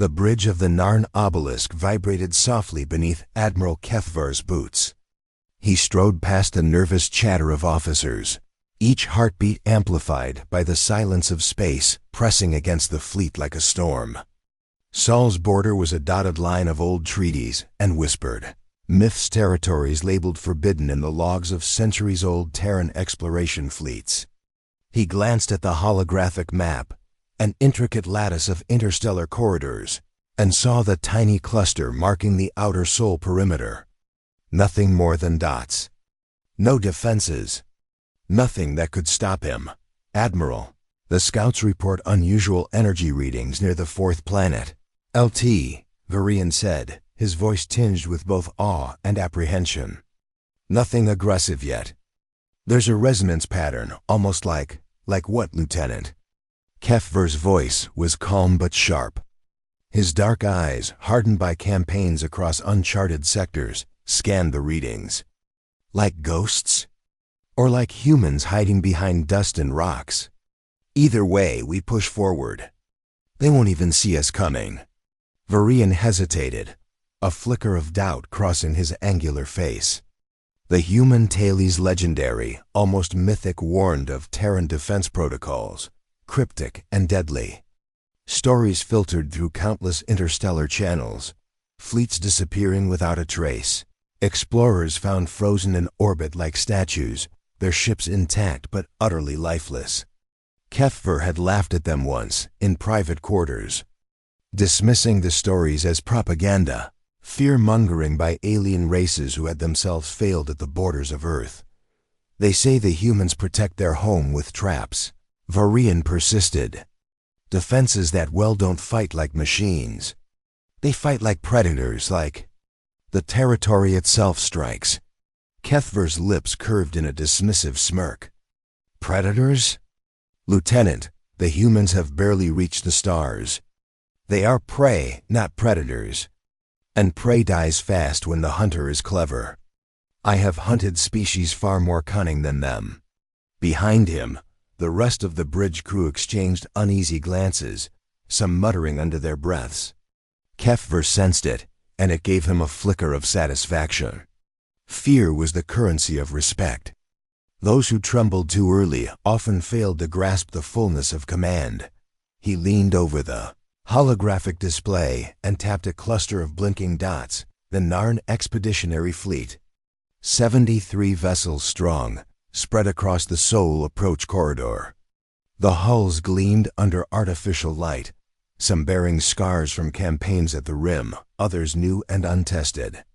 The bridge of the Narn obelisk vibrated softly beneath Admiral Kefvar's boots. He strode past a nervous chatter of officers, each heartbeat amplified by the silence of space pressing against the fleet like a storm. Saul's border was a dotted line of old treaties and whispered myths, territories labeled forbidden in the logs of centuries-old Terran exploration fleets. He glanced at the holographic map, an intricate lattice of interstellar corridors, and saw the tiny cluster marking the outer Sol perimeter. Nothing more than dots. No defenses. Nothing that could stop him. Admiral, the scouts report unusual energy readings near the fourth planet. LT, Varian said, his voice tinged with both awe and apprehension. Nothing aggressive yet. There's a resonance pattern, almost like what, Lieutenant? Kefvar's voice was calm but sharp. His dark eyes, hardened by campaigns across uncharted sectors, scanned the readings. Like ghosts? Or like humans hiding behind dust and rocks? Either way, we push forward. They won't even see us coming. Varian hesitated, a flicker of doubt crossing his angular face. The human Taili's legendary, almost mythic, warned of Terran defense protocols, cryptic and deadly. Stories filtered through countless interstellar channels, fleets disappearing without a trace, explorers found frozen in orbit like statues, their ships intact but utterly lifeless. Kefvar had laughed at them once, in private quarters, dismissing the stories as propaganda, fear-mongering by alien races who had themselves failed at the borders of Earth. They say the humans protect their home with traps. Varian persisted. Defenses that don't fight like machines. They fight like predators, like the territory itself strikes. Kefvar's lips curved in a dismissive smirk. Predators? Lieutenant, the humans have barely reached the stars. They are prey, not predators. And prey dies fast when the hunter is clever. I have hunted species far more cunning than them. Behind him, the rest of the bridge crew exchanged uneasy glances, some muttering under their breaths. Kefvar sensed it, and it gave him a flicker of satisfaction. Fear was the currency of respect. Those who trembled too early often failed to grasp the fullness of command. He leaned over the holographic display and tapped a cluster of blinking dots, the Narn Expeditionary Fleet. 73 vessels strong, spread across the Sol approach corridor. The hulls gleamed under artificial light, some bearing scars from campaigns at the rim, others new and untested.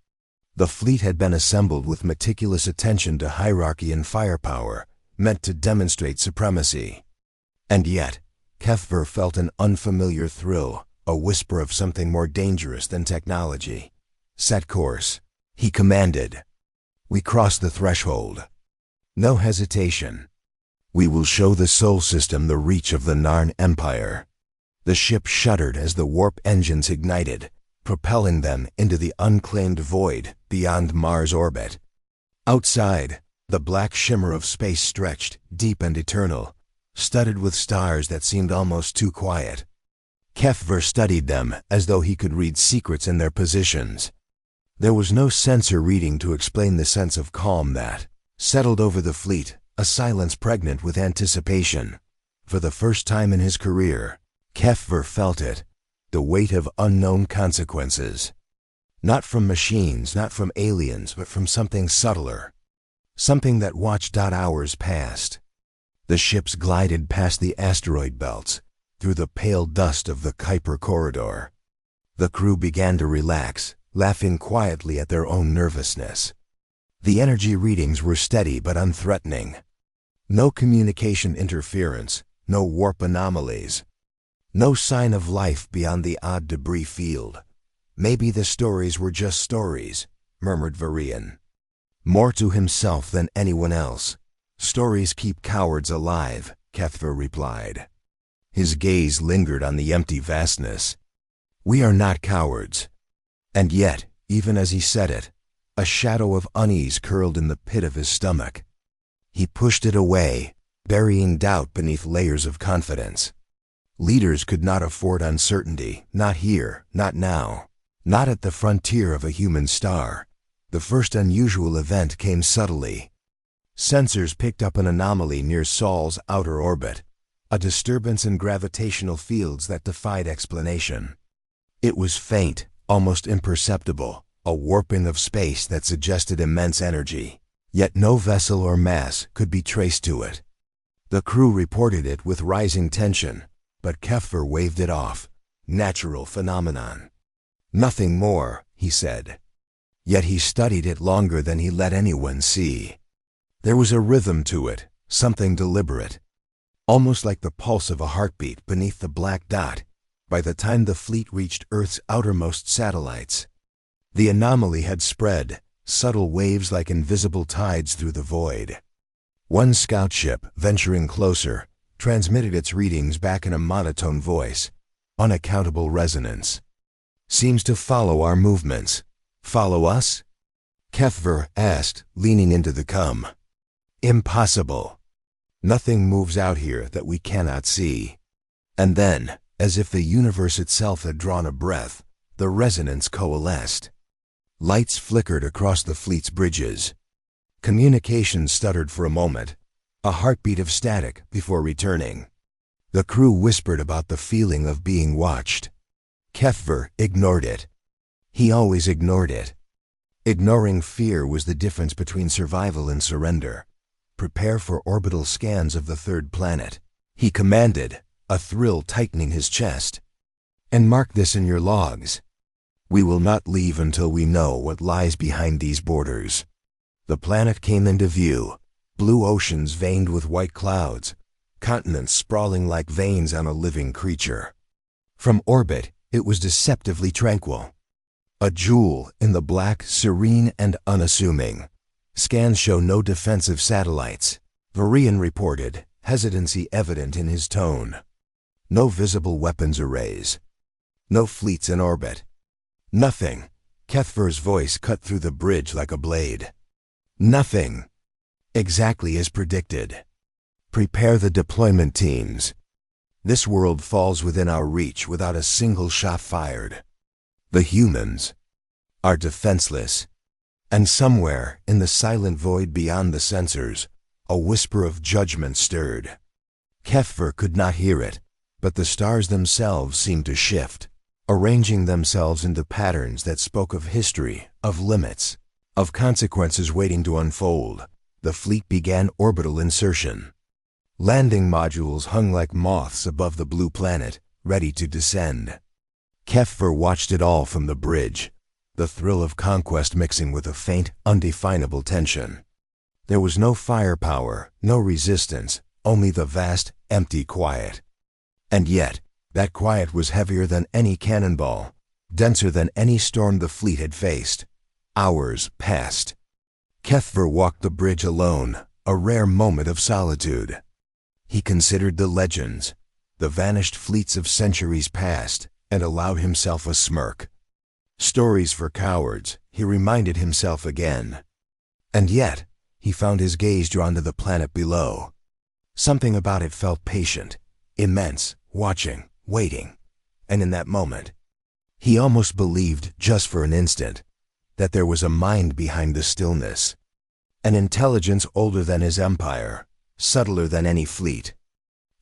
The fleet had been assembled with meticulous attention to hierarchy and firepower, meant to demonstrate supremacy. And yet, Kefvar felt an unfamiliar thrill, a whisper of something more dangerous than technology. Set course, he commanded. We crossed the threshold. No hesitation. We will show the Sol system the reach of the Narn Empire. The ship shuddered as the warp engines ignited, propelling them into the unclaimed void beyond Mars' orbit. Outside, the black shimmer of space stretched, deep and eternal, studded with stars that seemed almost too quiet. Kefvar studied them as though he could read secrets in their positions. There was no sensor reading to explain the sense of calm that settled over the fleet, a silence pregnant with anticipation. For the first time in his career, Kefvar felt it, the weight of unknown consequences. Not from machines, not from aliens, but from something subtler. Something that watched hours past. The ships glided past the asteroid belts, through the pale dust of the Kuiper corridor. The crew began to relax, laughing quietly at their own nervousness. The energy readings were steady but unthreatening. No communication interference, no warp anomalies. No sign of life beyond the odd debris field. Maybe the stories were just stories, murmured Varian. More to himself than anyone else. Stories keep cowards alive, Kefvar replied. His gaze lingered on the empty vastness. We are not cowards. And yet, even as he said it, a shadow of unease curled in the pit of his stomach. He pushed it away, burying doubt beneath layers of confidence. Leaders could not afford uncertainty, not here, not now, not at the frontier of a human star. The first unusual event came subtly. Sensors picked up an anomaly near Sol's outer orbit, a disturbance in gravitational fields that defied explanation. It was faint, almost imperceptible, a warping of space that suggested immense energy, yet no vessel or mass could be traced to it. The crew reported it with rising tension, but Keffer waved it off. Natural phenomenon. Nothing more, he said. Yet he studied it longer than he let anyone see. There was a rhythm to it, something deliberate, almost like the pulse of a heartbeat beneath the black dot. By the time the fleet reached Earth's outermost satellites, the anomaly had spread, subtle waves like invisible tides through the void. One scout ship, venturing closer, transmitted its readings back in a monotone voice, unaccountable resonance. Seems to follow our movements. Follow us? Keffer asked, leaning into the cum. Impossible. Nothing moves out here that we cannot see. And then, as if the universe itself had drawn a breath, the resonance coalesced. Lights flickered across the fleet's bridges. Communication stuttered for a moment, a heartbeat of static before returning. The crew whispered about the feeling of being watched. Keffer ignored it. He always ignored it. Ignoring fear was the difference between survival and surrender. Prepare for orbital scans of the third planet, he commanded, a thrill tightening his chest. And mark this in your logs. We will not leave until we know what lies behind these borders. The planet came into view, blue oceans veined with white clouds, continents sprawling like veins on a living creature. From orbit, it was deceptively tranquil. A jewel in the black, serene and unassuming. Scans show no defensive satellites, Varian reported, hesitancy evident in his tone. No visible weapons arrays. No fleets in orbit. Nothing. Keffer's voice cut through the bridge like a blade. Nothing. Exactly as predicted. Prepare the deployment teams. This world falls within our reach without a single shot fired. The humans are defenseless. And somewhere, in the silent void beyond the sensors, a whisper of judgment stirred. Keffer could not hear it, but the stars themselves seemed to shift, arranging themselves into patterns that spoke of history, of limits, of consequences waiting to unfold. The fleet began orbital insertion. Landing modules hung like moths above the blue planet, ready to descend. Keffer watched it all from the bridge, the thrill of conquest mixing with a faint, undefinable tension. There was no firepower, no resistance, only the vast, empty quiet. And yet, that quiet was heavier than any cannonball, denser than any storm the fleet had faced. Hours passed. Keffer walked the bridge alone, a rare moment of solitude. He considered the legends, the vanished fleets of centuries past, and allowed himself a smirk. Stories for cowards, he reminded himself again. And yet, he found his gaze drawn to the planet below. Something about it felt patient, immense, watching, waiting. And in that moment, he almost believed, just for an instant, that there was a mind behind the stillness. An intelligence older than his empire, subtler than any fleet,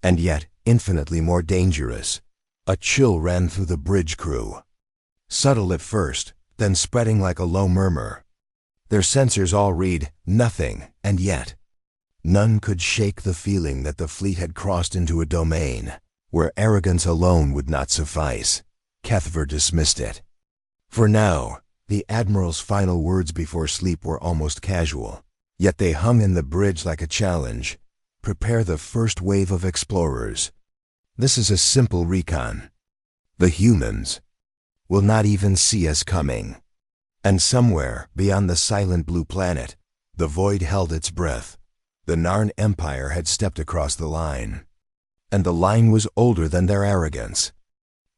and yet infinitely more dangerous. A chill ran through the bridge crew. Subtle at first, then spreading like a low murmur. Their sensors all read nothing, and yet none could shake the feeling that the fleet had crossed into a domain where arrogance alone would not suffice. Keffer dismissed it. For now, the Admiral's final words before sleep were almost casual, yet they hung in the bridge like a challenge. Prepare the first wave of explorers. This is a simple recon. The humans will not even see us coming. And somewhere, beyond the silent blue planet, the void held its breath. The Narn Empire had stepped across the line. And the line was older than their arrogance.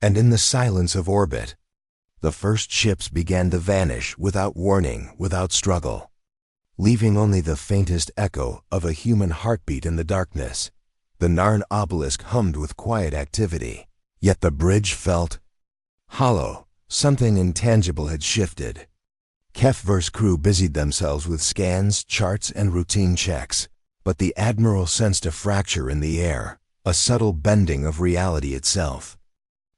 And in the silence of orbit, the first ships began to vanish without warning, without struggle, leaving only the faintest echo of a human heartbeat in the darkness. The Narn obelisk hummed with quiet activity, yet the bridge felt hollow. Something intangible had shifted. Kefver's crew busied themselves with scans, charts, and routine checks, but the Admiral sensed a fracture in the air, a subtle bending of reality itself.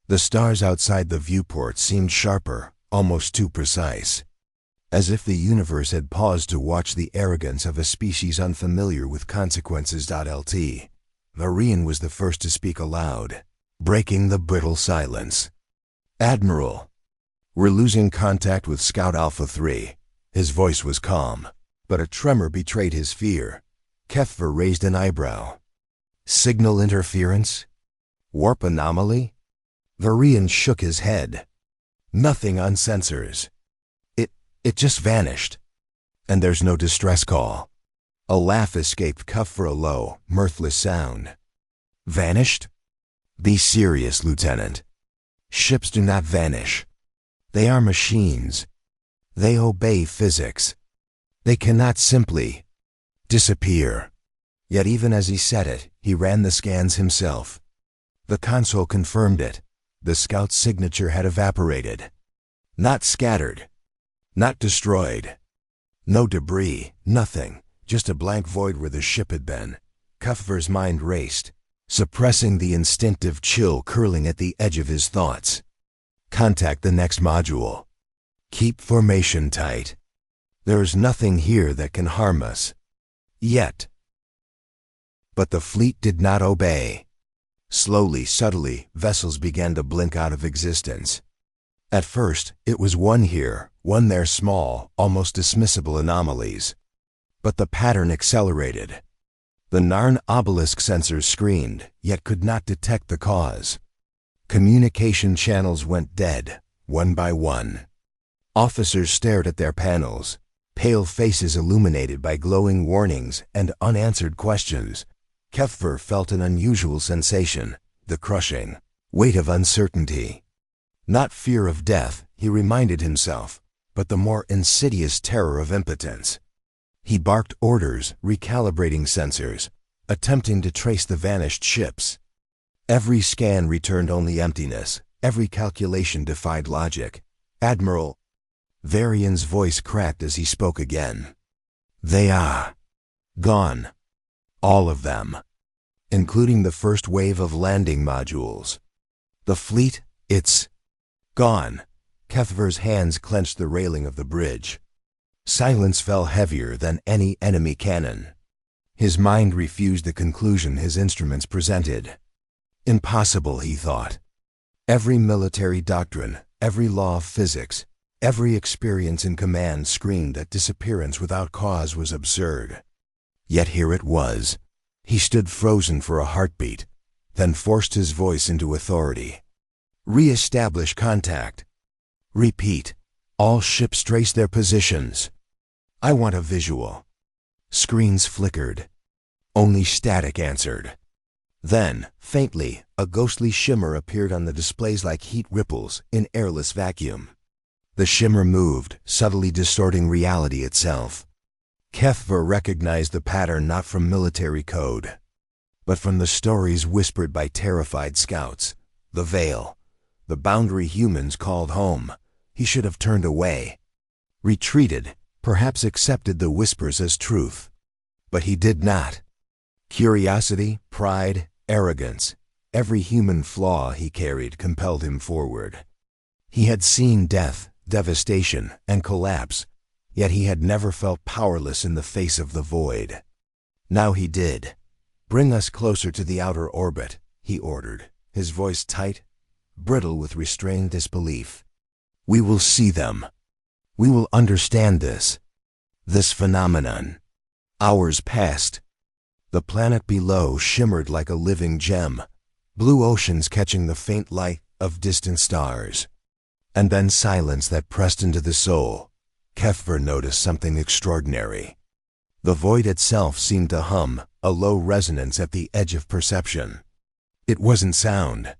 The stars outside the viewport seemed sharper, almost too precise, as if the universe had paused to watch the arrogance of a species unfamiliar with consequences. Lt. Varian was the first to speak aloud, breaking the brittle silence. "Admiral, we're losing contact with Scout Alpha 3. His voice was calm, but a tremor betrayed his fear. Kefver raised an eyebrow. "Signal interference? Warp anomaly?" Varian shook his head. "Nothing on sensors. It just vanished. And there's no distress call." A laugh escaped Kefver, a low, mirthless sound. "Vanished? Be serious, Lieutenant. Ships do not vanish. They are machines. They obey physics. They cannot simply disappear." Yet even as he said it, he ran the scans himself. The console confirmed it. The scout's signature had evaporated. Not scattered. Not destroyed. No debris, nothing, just a blank void where the ship had been. Kefver's mind raced, suppressing the instinctive chill curling at the edge of his thoughts. Contact the next module. Keep formation tight. There's nothing here that can harm us. Yet. But the fleet did not obey. Slowly, subtly, vessels began to blink out of existence. At first, it was one here, one there, small, almost dismissible anomalies. But the pattern accelerated. The Narn obelisk sensors screened, yet could not detect the cause. Communication channels went dead, one by one. Officers stared at their panels, pale faces illuminated by glowing warnings and unanswered questions. Kefver felt an unusual sensation, the crushing weight of uncertainty. Not fear of death, he reminded himself, but the more insidious terror of impotence. He barked orders, recalibrating sensors, attempting to trace the vanished ships. Every scan returned only emptiness, every calculation defied logic. "Admiral," Varian's voice cracked as he spoke again. "They are gone. All of them. Including the first wave of landing modules. The fleet, it's gone." Kefver's hands clenched the railing of the bridge. Silence fell heavier than any enemy cannon. His mind refused the conclusion his instruments presented. Impossible, he thought. Every military doctrine, every law of physics, every experience in command screamed that disappearance without cause was absurd. Yet here it was. He stood frozen for a heartbeat, then forced his voice into authority. "Re-establish contact. Repeat. All ships trace their positions. I want a visual." Screens flickered. Only static answered. Then, faintly, a ghostly shimmer appeared on the displays like heat ripples in airless vacuum. The shimmer moved, subtly distorting reality itself. Kefver recognized the pattern not from military code, but from the stories whispered by terrified scouts. The veil, the boundary humans called home. He should have turned away, retreated, perhaps accepted the whispers as truth. But he did not. Curiosity, pride, arrogance, every human flaw he carried compelled him forward. He had seen death, devastation, and collapse, yet he had never felt powerless in the face of the void. Now he did. "Bring us closer to the outer orbit," he ordered, his voice tight, brittle with restrained disbelief. "We will see them. We will understand this phenomenon." Hours passed. The planet below shimmered like a living gem, blue oceans catching the faint light of distant stars. And then silence that pressed into the soul. Kefver noticed something extraordinary. The void itself seemed to hum, a low resonance at the edge of perception. It wasn't sound.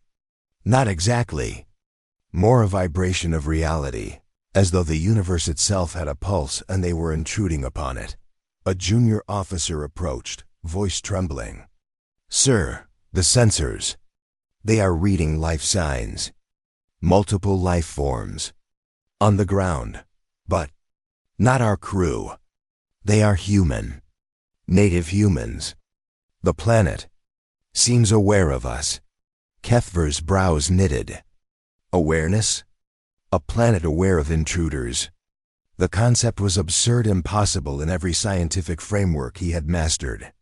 Not exactly. More a vibration of reality, as though the universe itself had a pulse and they were intruding upon it. A junior officer approached, voice trembling. Sir, the sensors. They are reading life signs. Multiple life forms. On the ground. But not our crew. They are human. Native humans. The planet seems aware of us. Kethver's brows knitted. Awareness? A planet aware of intruders. The concept was absurd, impossible in every scientific framework he had mastered.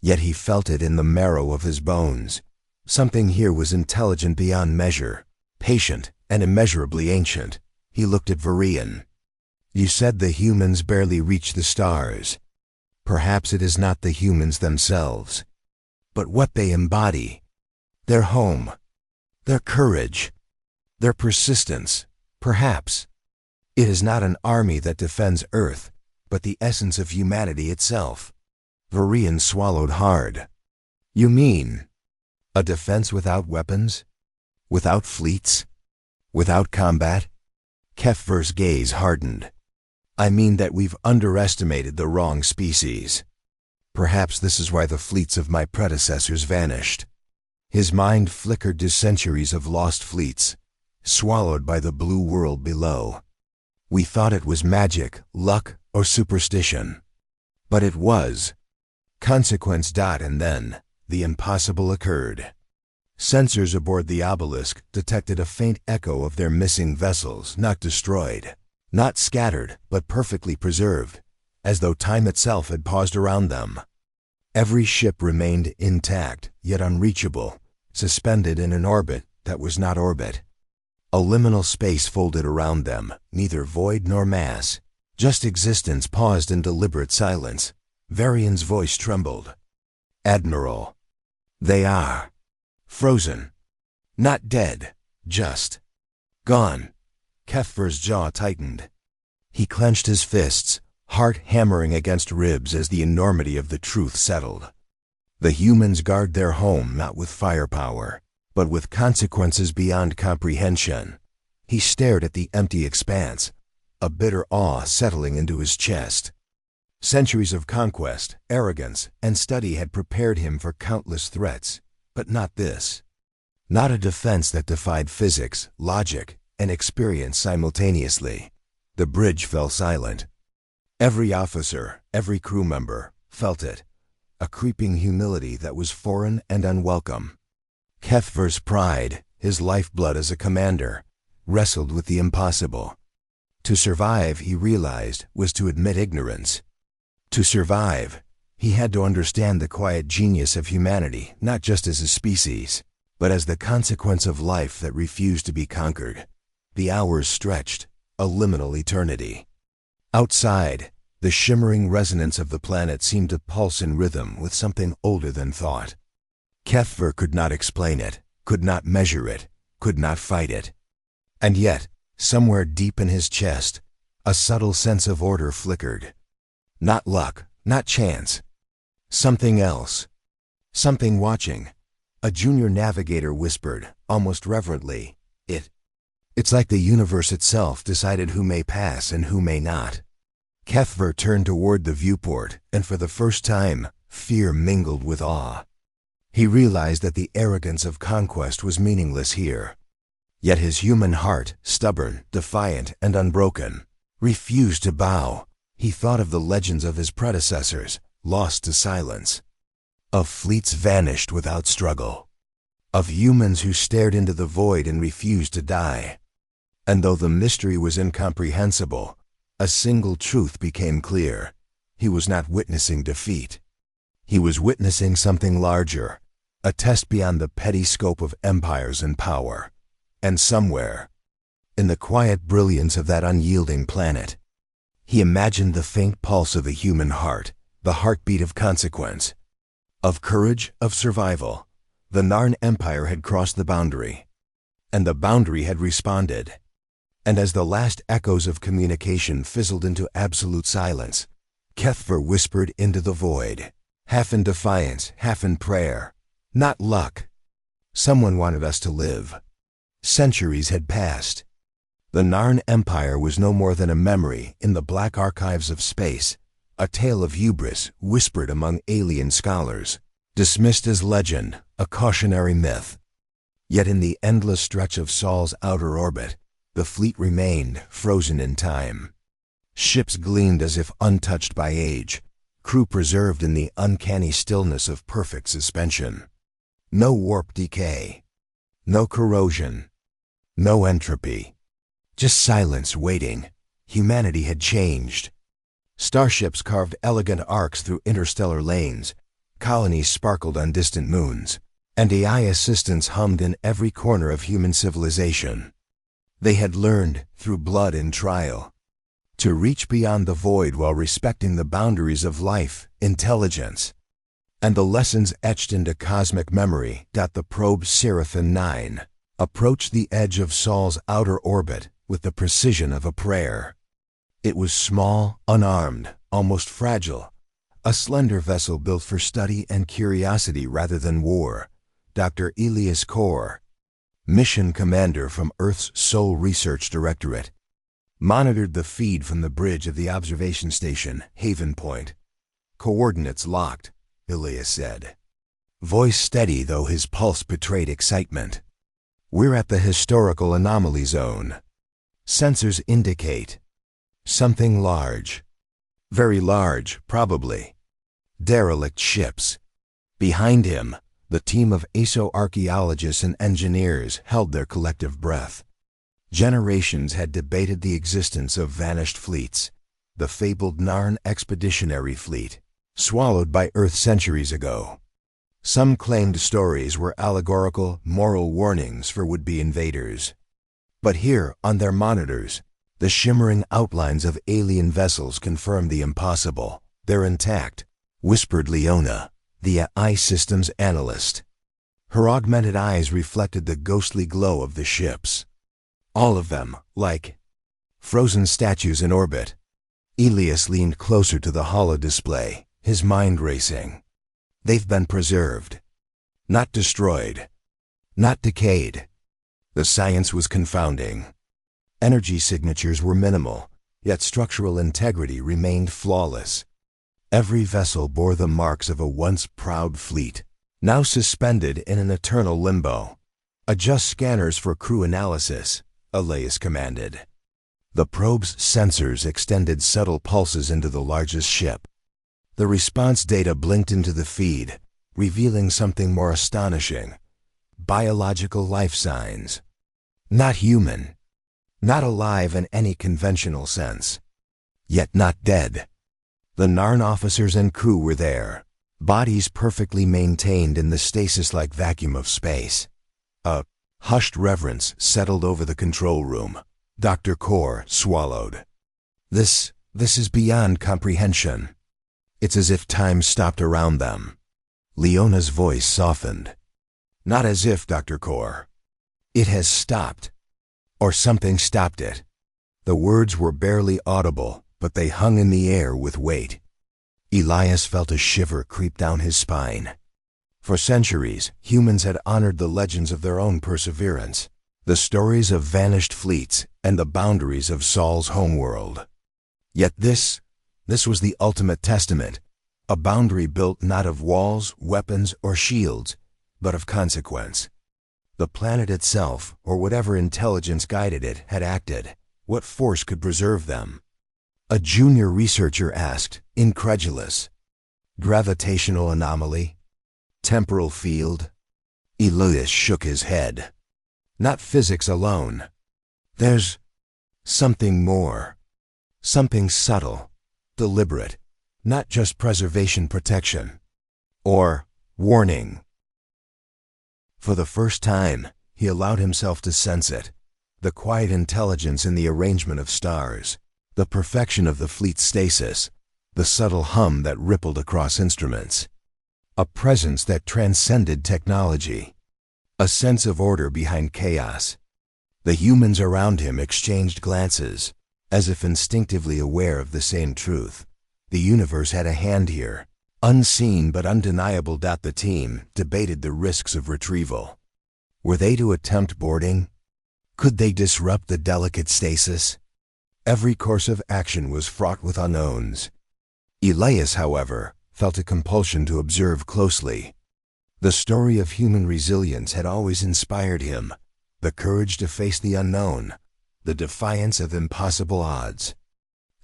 Yet he felt it in the marrow of his bones. Something here was intelligent beyond measure, patient and immeasurably ancient. He looked at Varian. You said the humans barely reach the stars. Perhaps it is not the humans themselves, but what they embody. Their home, their courage, their persistence. Perhaps it is not an army that defends Earth, but the essence of humanity itself. Varian swallowed hard. You mean a defense without weapons? Without fleets? Without combat? Kethver's gaze hardened. I mean that we've underestimated the wrong species. Perhaps this is why the fleets of my predecessors vanished. His mind flickered to centuries of lost fleets, swallowed by the blue world below. We thought it was magic, luck, or superstition. But it was. Consequence. And then, the impossible occurred. Sensors aboard the obelisk detected a faint echo of their missing vessels, not destroyed, not scattered, but perfectly preserved, as though time itself had paused around them. Every ship remained intact, yet unreachable, suspended in an orbit that was not orbit. A liminal space folded around them, neither void nor mass, just existence paused in deliberate silence. Varian's voice trembled. Admiral, they are frozen. Not dead, just gone. Kethver's jaw tightened. He clenched his fists, heart hammering against ribs as the enormity of the truth settled. The humans guard their home not with firepower, but with consequences beyond comprehension. He stared at the empty expanse, a bitter awe settling into his chest. Centuries of conquest, arrogance, and study had prepared him for countless threats, but not this. Not a defense that defied physics, logic, and experience simultaneously. The bridge fell silent. Every officer, every crew member, felt it, a creeping humility that was foreign and unwelcome. Kethver's pride, his lifeblood as a commander, wrestled with the impossible. To survive, he realized, was to admit ignorance. To survive, he had to understand the quiet genius of humanity, not just as a species, but as the consequence of life that refused to be conquered. The hours stretched, a liminal eternity. Outside, the shimmering resonance of the planet seemed to pulse in rhythm with something older than thought. Kethver could not explain it, could not measure it, could not fight it. And yet, somewhere deep in his chest, a subtle sense of order flickered. Not luck, not chance. Something else. Something watching. A junior navigator whispered, almost reverently, It's like the universe itself decided who may pass and who may not. Kethver turned toward the viewport, and for the first time, fear mingled with awe. He realized that the arrogance of conquest was meaningless here. Yet his human heart, stubborn, defiant, and unbroken, refused to bow. He thought of the legends of his predecessors, lost to silence. Of fleets vanished without struggle. Of humans who stared into the void and refused to die. And though the mystery was incomprehensible, a single truth became clear. He was not witnessing defeat. He was witnessing something larger, a test beyond the petty scope of empires and power. And somewhere, in the quiet brilliance of that unyielding planet, he imagined the faint pulse of the human heart, the heartbeat of consequence, of courage, of survival. The Narn Empire had crossed the boundary, and the boundary had responded. And as the last echoes of communication fizzled into absolute silence, Kethver whispered into the void, half in defiance, half in prayer. Not luck. Someone wanted us to live. Centuries had passed. The Narn Empire was no more than a memory in the black archives of space, a tale of hubris whispered among alien scholars, Dismissed as legend, a cautionary myth. Yet in the endless stretch of Sol's outer orbit, the fleet remained frozen in time. Ships gleamed as if untouched by age, crew preserved in the uncanny stillness of perfect suspension. No warp decay, no corrosion, no entropy. Just silence waiting. Humanity had changed. Starships carved elegant arcs through interstellar lanes, colonies sparkled on distant moons, and AI assistants hummed in every corner of human civilization. They had learned, through blood and trial, to reach beyond the void while respecting the boundaries of life, intelligence, and the lessons etched into cosmic memory. The probe Seraphim 9 approached the edge of Sol's outer orbit with the precision of a prayer. It was small, unarmed, almost fragile, a slender vessel built for study and curiosity rather than war. Dr. Elias Kaur, mission commander from Earth's sole research directorate, monitored the feed from the bridge of the observation station, Haven Point. Coordinates locked, Elias said. Voice steady though his pulse betrayed excitement. We're at the historical anomaly zone. Sensors indicate something large. Very large, probably. Derelict ships. Behind him, the team of ASO archaeologists and engineers held their collective breath. Generations had debated the existence of vanished fleets, the fabled Narn expeditionary fleet, swallowed by Earth centuries ago. Some claimed stories were allegorical, moral warnings for would-be invaders. But here, on their monitors, the shimmering outlines of alien vessels confirmed the impossible. They're intact, whispered Leona, the AI systems analyst. Her augmented eyes reflected the ghostly glow of the ships. All of them, like frozen statues in orbit. Elias leaned closer to the holodisplay, his mind racing. They've been preserved. Not destroyed. Not decayed. The science was confounding. Energy signatures were minimal, yet structural integrity remained flawless. Every vessel bore the marks of a once proud fleet, now suspended in an eternal limbo. Adjust scanners for crew analysis, Elias commanded. The probe's sensors extended subtle pulses into the largest ship. The response data blinked into the feed, revealing something more astonishing. Biological life signs. Not human. Not alive in any conventional sense. Yet not dead. The Narn officers and crew were there, bodies perfectly maintained in the stasis-like vacuum of space. A hushed reverence settled over the control room. Dr. Kaur swallowed. This is beyond comprehension. It's as if time stopped around them. Leona's voice softened. Not as if, Dr. Kaur. It has stopped. Or something stopped it. The words were barely audible, but they hung in the air with weight. Elias felt a shiver creep down his spine. For centuries, humans had honored the legends of their own perseverance, the stories of vanished fleets and the boundaries of Sol's homeworld. Yet this was the ultimate testament, a boundary built not of walls, weapons, or shields, but of consequence. The planet itself, or whatever intelligence guided it, had acted. What force could preserve them? A junior researcher asked, incredulous. Gravitational anomaly? Temporal field? Elias shook his head. Not physics alone. There's something more. Something subtle, deliberate, not just preservation protection. Or warning. For the first time, he allowed himself to sense it. The quiet intelligence in the arrangement of stars, the perfection of the fleet's stasis, the subtle hum that rippled across instruments. A presence that transcended technology. A sense of order behind chaos. The humans around him exchanged glances, as if instinctively aware of the same truth. The universe had a hand here. Unseen but undeniable. The team debated the risks of retrieval. Were they to attempt boarding? Could they disrupt the delicate stasis? Every course of action was fraught with unknowns. Elias, however, felt a compulsion to observe closely. The story of human resilience had always inspired him, the courage to face the unknown, the defiance of impossible odds.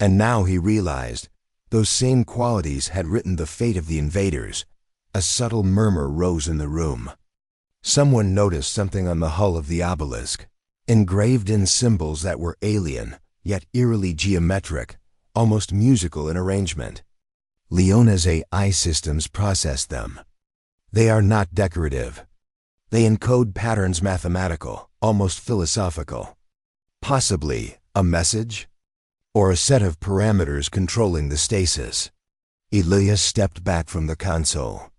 And now he realized those same qualities had written the fate of the invaders. A subtle murmur rose in the room. Someone noticed something on the hull of the obelisk, engraved in symbols that were alien, yet eerily geometric, almost musical in arrangement. Leona's AI systems process them. They are not decorative. They encode patterns mathematical, almost philosophical. Possibly a message? Or a set of parameters controlling the stasis. Elias stepped back from the console.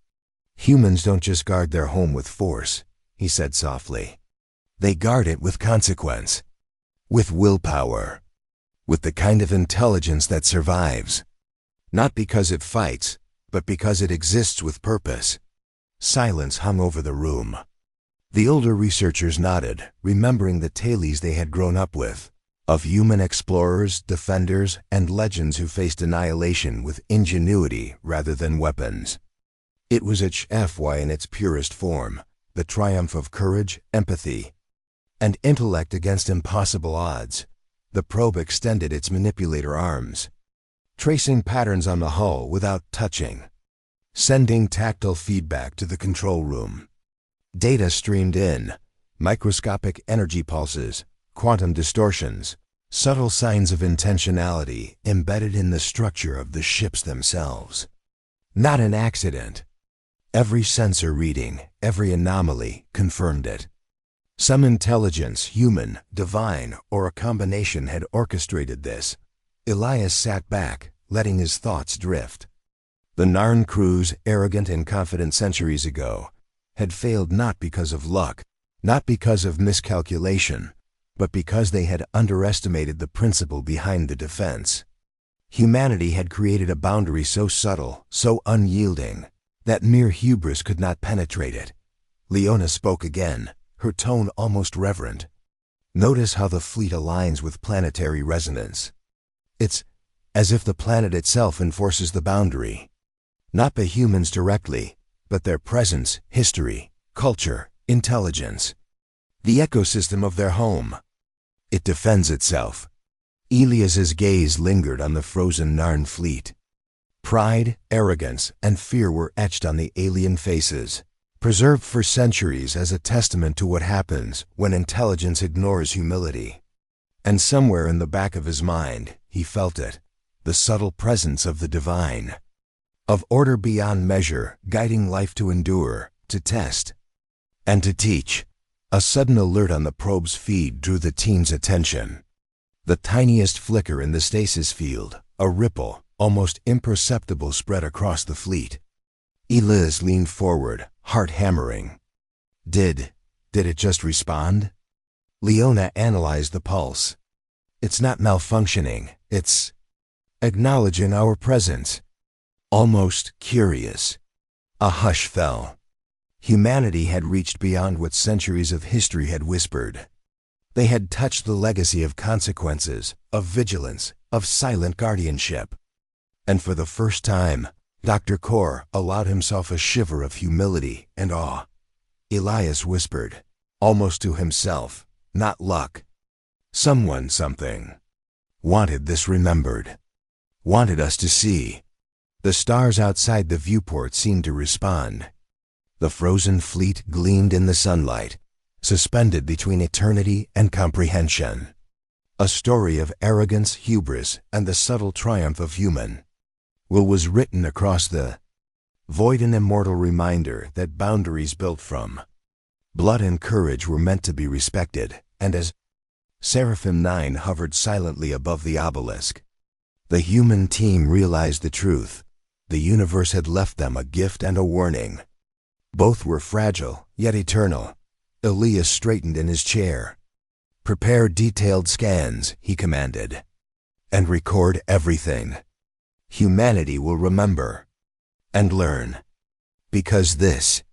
Humans don't just guard their home with force, he said softly. They guard it with consequence. With willpower. With the kind of intelligence that survives. Not because it fights, but because it exists with purpose. Silence hung over the room. The older researchers nodded, remembering the tales they had grown up with, of human explorers, defenders, and legends who faced annihilation with ingenuity rather than weapons. It was HFY in its purest form, the triumph of courage, empathy, and intellect against impossible odds. The probe extended its manipulator arms, tracing patterns on the hull without touching, sending tactile feedback to the control room. Data streamed in, microscopic energy pulses, quantum distortions, subtle signs of intentionality embedded in the structure of the ships themselves. Not an accident. Every sensor reading, every anomaly confirmed it. Some intelligence, human, divine, or a combination had orchestrated this. Elias sat back, letting his thoughts drift. The Narn crews, arrogant and confident centuries ago, had failed not because of luck, not because of miscalculation, but because they had underestimated the principle behind the defense. Humanity had created a boundary so subtle, so unyielding, that mere hubris could not penetrate it. Leona spoke again, her tone almost reverent. Notice how the fleet aligns with planetary resonance. It's as if the planet itself enforces the boundary. Not the humans directly, but their presence, history, culture, intelligence. The ecosystem of their home. It defends itself. Elias's gaze lingered on the frozen Narn fleet. Pride, arrogance, and fear were etched on the alien faces, preserved for centuries as a testament to what happens when intelligence ignores humility. And somewhere in the back of his mind, he felt it, the subtle presence of the divine, of order beyond measure, guiding life to endure, to test, and to teach. A sudden alert on the probe's feed drew the team's attention. The tiniest flicker in the stasis field, a ripple, almost imperceptible, spread across the fleet. Elias leaned forward, heart hammering. Did it just respond? Leona analyzed the pulse. It's not malfunctioning, it's acknowledging our presence. Almost curious. A hush fell. Humanity had reached beyond what centuries of history had whispered. They had touched the legacy of consequences, of vigilance, of silent guardianship. And for the first time, Dr. Kor allowed himself a shiver of humility and awe. Elias whispered, almost to himself, not luck. Someone, something, wanted this remembered. Wanted us to see. The stars outside the viewport seemed to respond. The frozen fleet gleamed in the sunlight, suspended between eternity and comprehension. A story of arrogance, hubris, and the subtle triumph of human will was written across the void, an immortal reminder that boundaries built from blood and courage were meant to be respected. And as Seraphim 9 hovered silently above the obelisk, the human team realized the truth. The universe had left them a gift and a warning. Both were fragile, yet eternal. Elias straightened in his chair. Prepare detailed scans, he commanded, and record everything. Humanity will remember and learn. Because this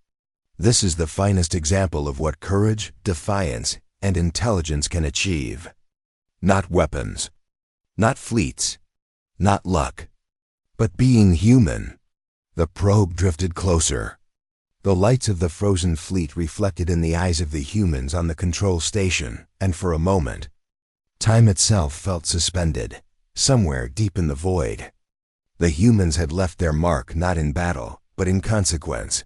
is the finest example of what courage, defiance, and intelligence can achieve. Not weapons, not fleets, not luck, but being human. The probe drifted closer. The lights of the frozen fleet reflected in the eyes of the humans on the control station, and for a moment, time itself felt suspended, somewhere deep in the void. The humans had left their mark not in battle, but in consequence,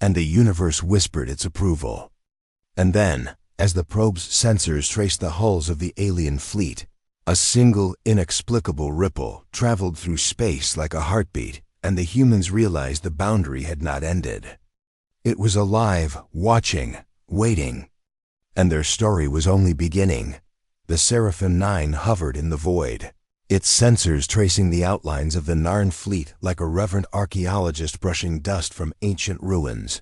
and the universe whispered its approval. And then, as the probe's sensors traced the hulls of the alien fleet, a single, inexplicable ripple traveled through space like a heartbeat, and the humans realized the boundary had not ended. It was alive, watching, waiting. And their story was only beginning. The Seraphim 9 hovered in the void, its sensors tracing the outlines of the Narn fleet like a reverent archaeologist brushing dust from ancient ruins.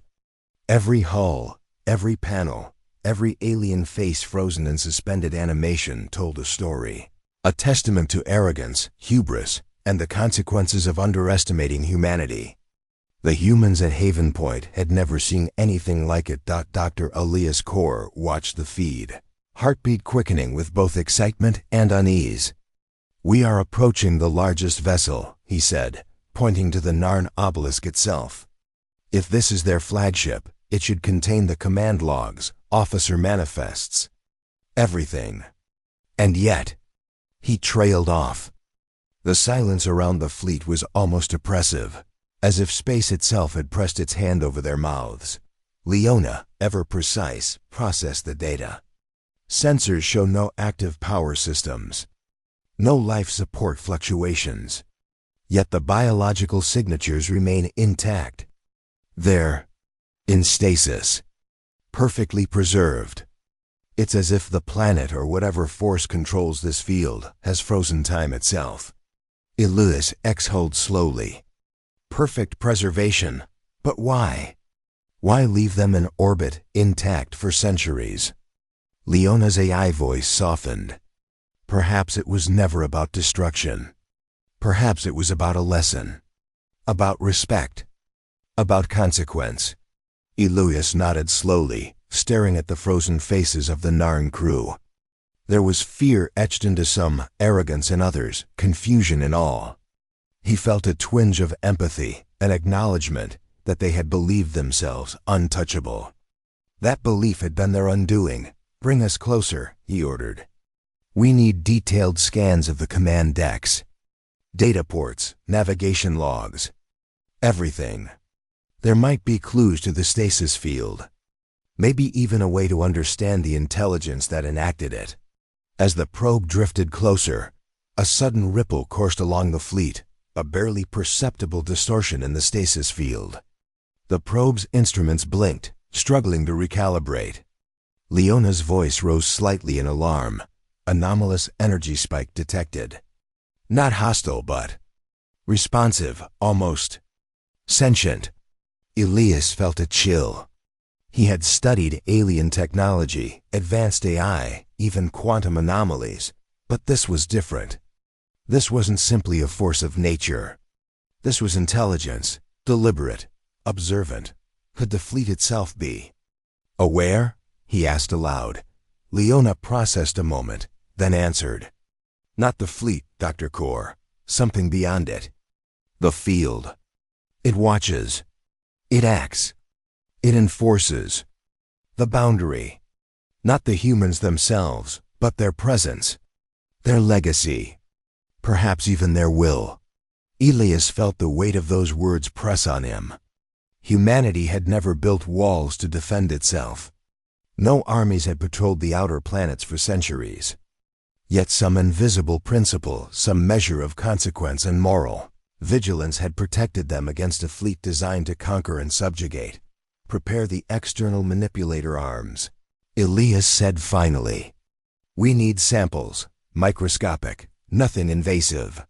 Every hull, every panel, every alien face frozen in suspended animation told a story. A testament to arrogance, hubris, and the consequences of underestimating humanity. The humans at Haven Point had never seen anything like it. Dr. Elias Kaur watched the feed, heartbeat quickening with both excitement and unease. "We are approaching the largest vessel," he said, pointing to the Narn obelisk itself. "If this is their flagship, it should contain the command logs, officer manifests, everything." And yet, he trailed off. The silence around the fleet was almost oppressive, as if space itself had pressed its hand over their mouths. Leona, ever precise, processed the data. Sensors show no active power systems, no life support fluctuations. Yet the biological signatures remain intact. They're in stasis, perfectly preserved. It's as if the planet or whatever force controls this field has frozen time itself. Elias exhaled slowly. Perfect preservation, but why? Why leave them in orbit, intact for centuries? Leona's AI voice softened. Perhaps it was never about destruction. Perhaps it was about a lesson. About respect. About consequence. Elias nodded slowly, staring at the frozen faces of the Narn crew. There was fear etched into some, arrogance in others, confusion in all. He felt a twinge of empathy, an acknowledgement that they had believed themselves untouchable. That belief had been their undoing. "Bring us closer," he ordered. "We need detailed scans of the command decks. Data ports, navigation logs. Everything. There might be clues to the stasis field. Maybe even a way to understand the intelligence that enacted it." As the probe drifted closer, a sudden ripple coursed along the fleet, a barely perceptible distortion in the stasis field. The probe's instruments blinked, struggling to recalibrate. Leona's voice rose slightly in alarm. Anomalous energy spike detected. Not hostile, but responsive, almost sentient. Elias felt a chill. He had studied alien technology, advanced AI, even quantum anomalies, but this was different. This wasn't simply a force of nature. This was intelligence, deliberate, observant. Could the fleet itself be aware? He asked aloud. Leona processed a moment, then answered. "Not the fleet, Dr. Kaur. Something beyond it. The field. It watches. It acts. It enforces. The boundary. Not the humans themselves, but their presence. Their legacy. Perhaps even their will." Elias felt the weight of those words press on him. Humanity had never built walls to defend itself. No armies had patrolled the outer planets for centuries. Yet some invisible principle, some measure of consequence and moral vigilance had protected them against a fleet designed to conquer and subjugate, prepare the external manipulator arms. Elias said finally, "We need samples, microscopic, nothing invasive.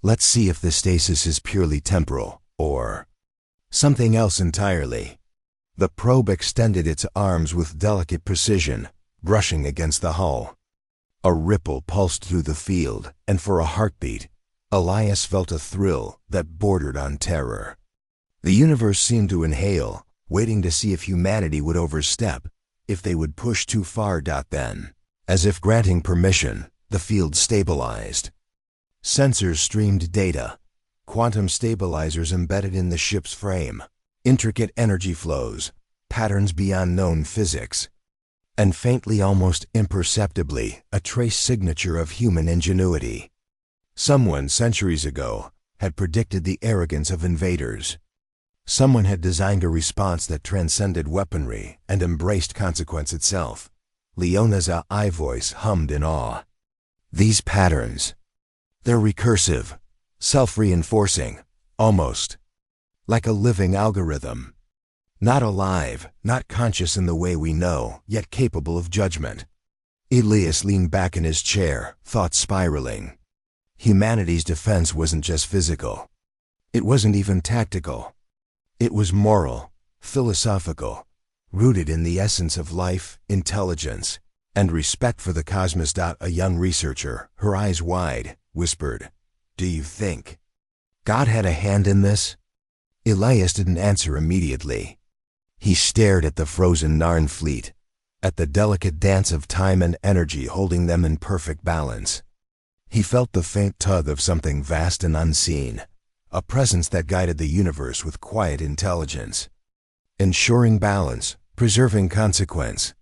Let's see if the stasis is purely temporal, or something else entirely." The probe extended its arms with delicate precision, brushing against the hull. A ripple pulsed through the field, and for a heartbeat, Elias felt a thrill that bordered on terror. The universe seemed to inhale, waiting to see if humanity would overstep, if they would push too far. Then, as if granting permission, the field stabilized. Sensors streamed data, quantum stabilizers embedded in the ship's frame. Intricate energy flows, patterns beyond known physics, and faintly, almost imperceptibly, a trace signature of human ingenuity. Someone, centuries ago, had predicted the arrogance of invaders. Someone had designed a response that transcended weaponry and embraced consequence itself. Leona's AI voice hummed in awe. These patterns, they're recursive, self-reinforcing, almost like a living algorithm. Not alive, not conscious in the way we know, yet capable of judgment. Elias leaned back in his chair, thoughts spiraling. Humanity's defense wasn't just physical. It wasn't even tactical. It was moral, philosophical, rooted in the essence of life, intelligence, and respect for the cosmos. A young researcher, her eyes wide, whispered, "Do you think God had a hand in this?" Elias didn't answer immediately. He stared at the frozen Narn fleet, at the delicate dance of time and energy holding them in perfect balance. He felt the faint tug of something vast and unseen, a presence that guided the universe with quiet intelligence, ensuring balance, preserving consequence,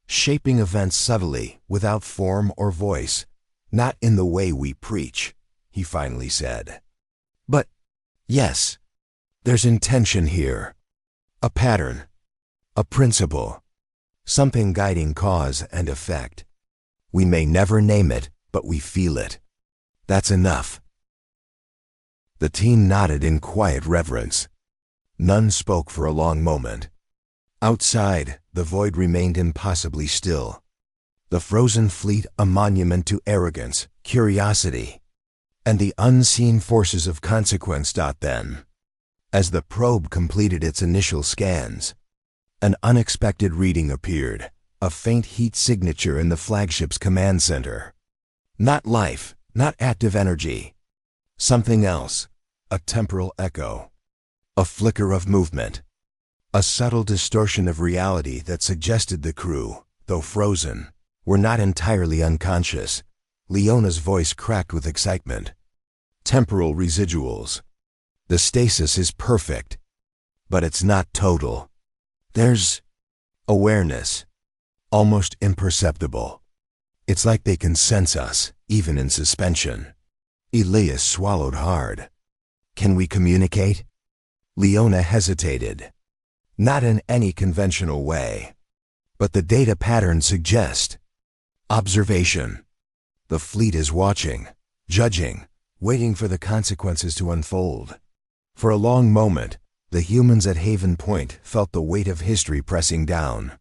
shaping events subtly, without form or voice. "Not in the way we preach," he finally said. "But, yes, there's intention here. A pattern, a principle, something guiding cause and effect. We may never name it, but we feel it. That's enough." The team nodded in quiet reverence. None spoke for a long moment. Outside, the void remained impossibly still. The frozen fleet a monument to arrogance, curiosity, and the unseen forces of consequence. Then, as the probe completed its initial scans, an unexpected reading appeared, a faint heat signature in the flagship's command center. Not life, not active energy. Something else, a temporal echo, a flicker of movement, a subtle distortion of reality that suggested the crew, though frozen, were not entirely unconscious. Leona's voice cracked with excitement. "Temporal residuals. The stasis is perfect, but it's not total. There's awareness, almost imperceptible. It's like they can sense us, even in suspension." Elias swallowed hard. "Can we communicate?" Leona hesitated. "Not in any conventional way. But the data patterns suggest observation. The fleet is watching, judging, waiting for the consequences to unfold." For a long moment, the humans at Haven Point felt the weight of history pressing down.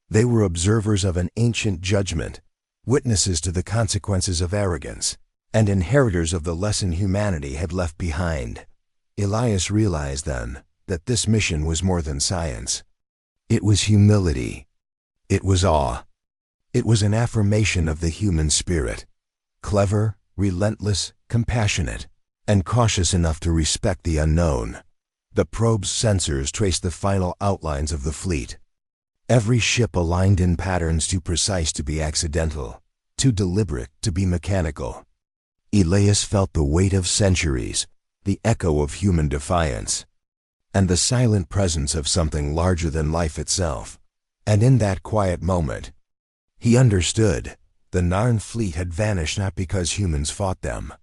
They were observers of an ancient judgment, witnesses to the consequences of arrogance, and inheritors of the lesson humanity had left behind. Elias realized then that this mission was more than science. It was humility. It was awe. It was an affirmation of the human spirit, clever, relentless, compassionate, and cautious enough to respect the unknown. The probe's sensors traced the final outlines of the fleet. Every ship aligned in patterns too precise to be accidental, too deliberate to be mechanical. Elias felt the weight of centuries, the echo of human defiance, and the silent presence of something larger than life itself. And in that quiet moment, he understood the Narn fleet had vanished not because humans fought them,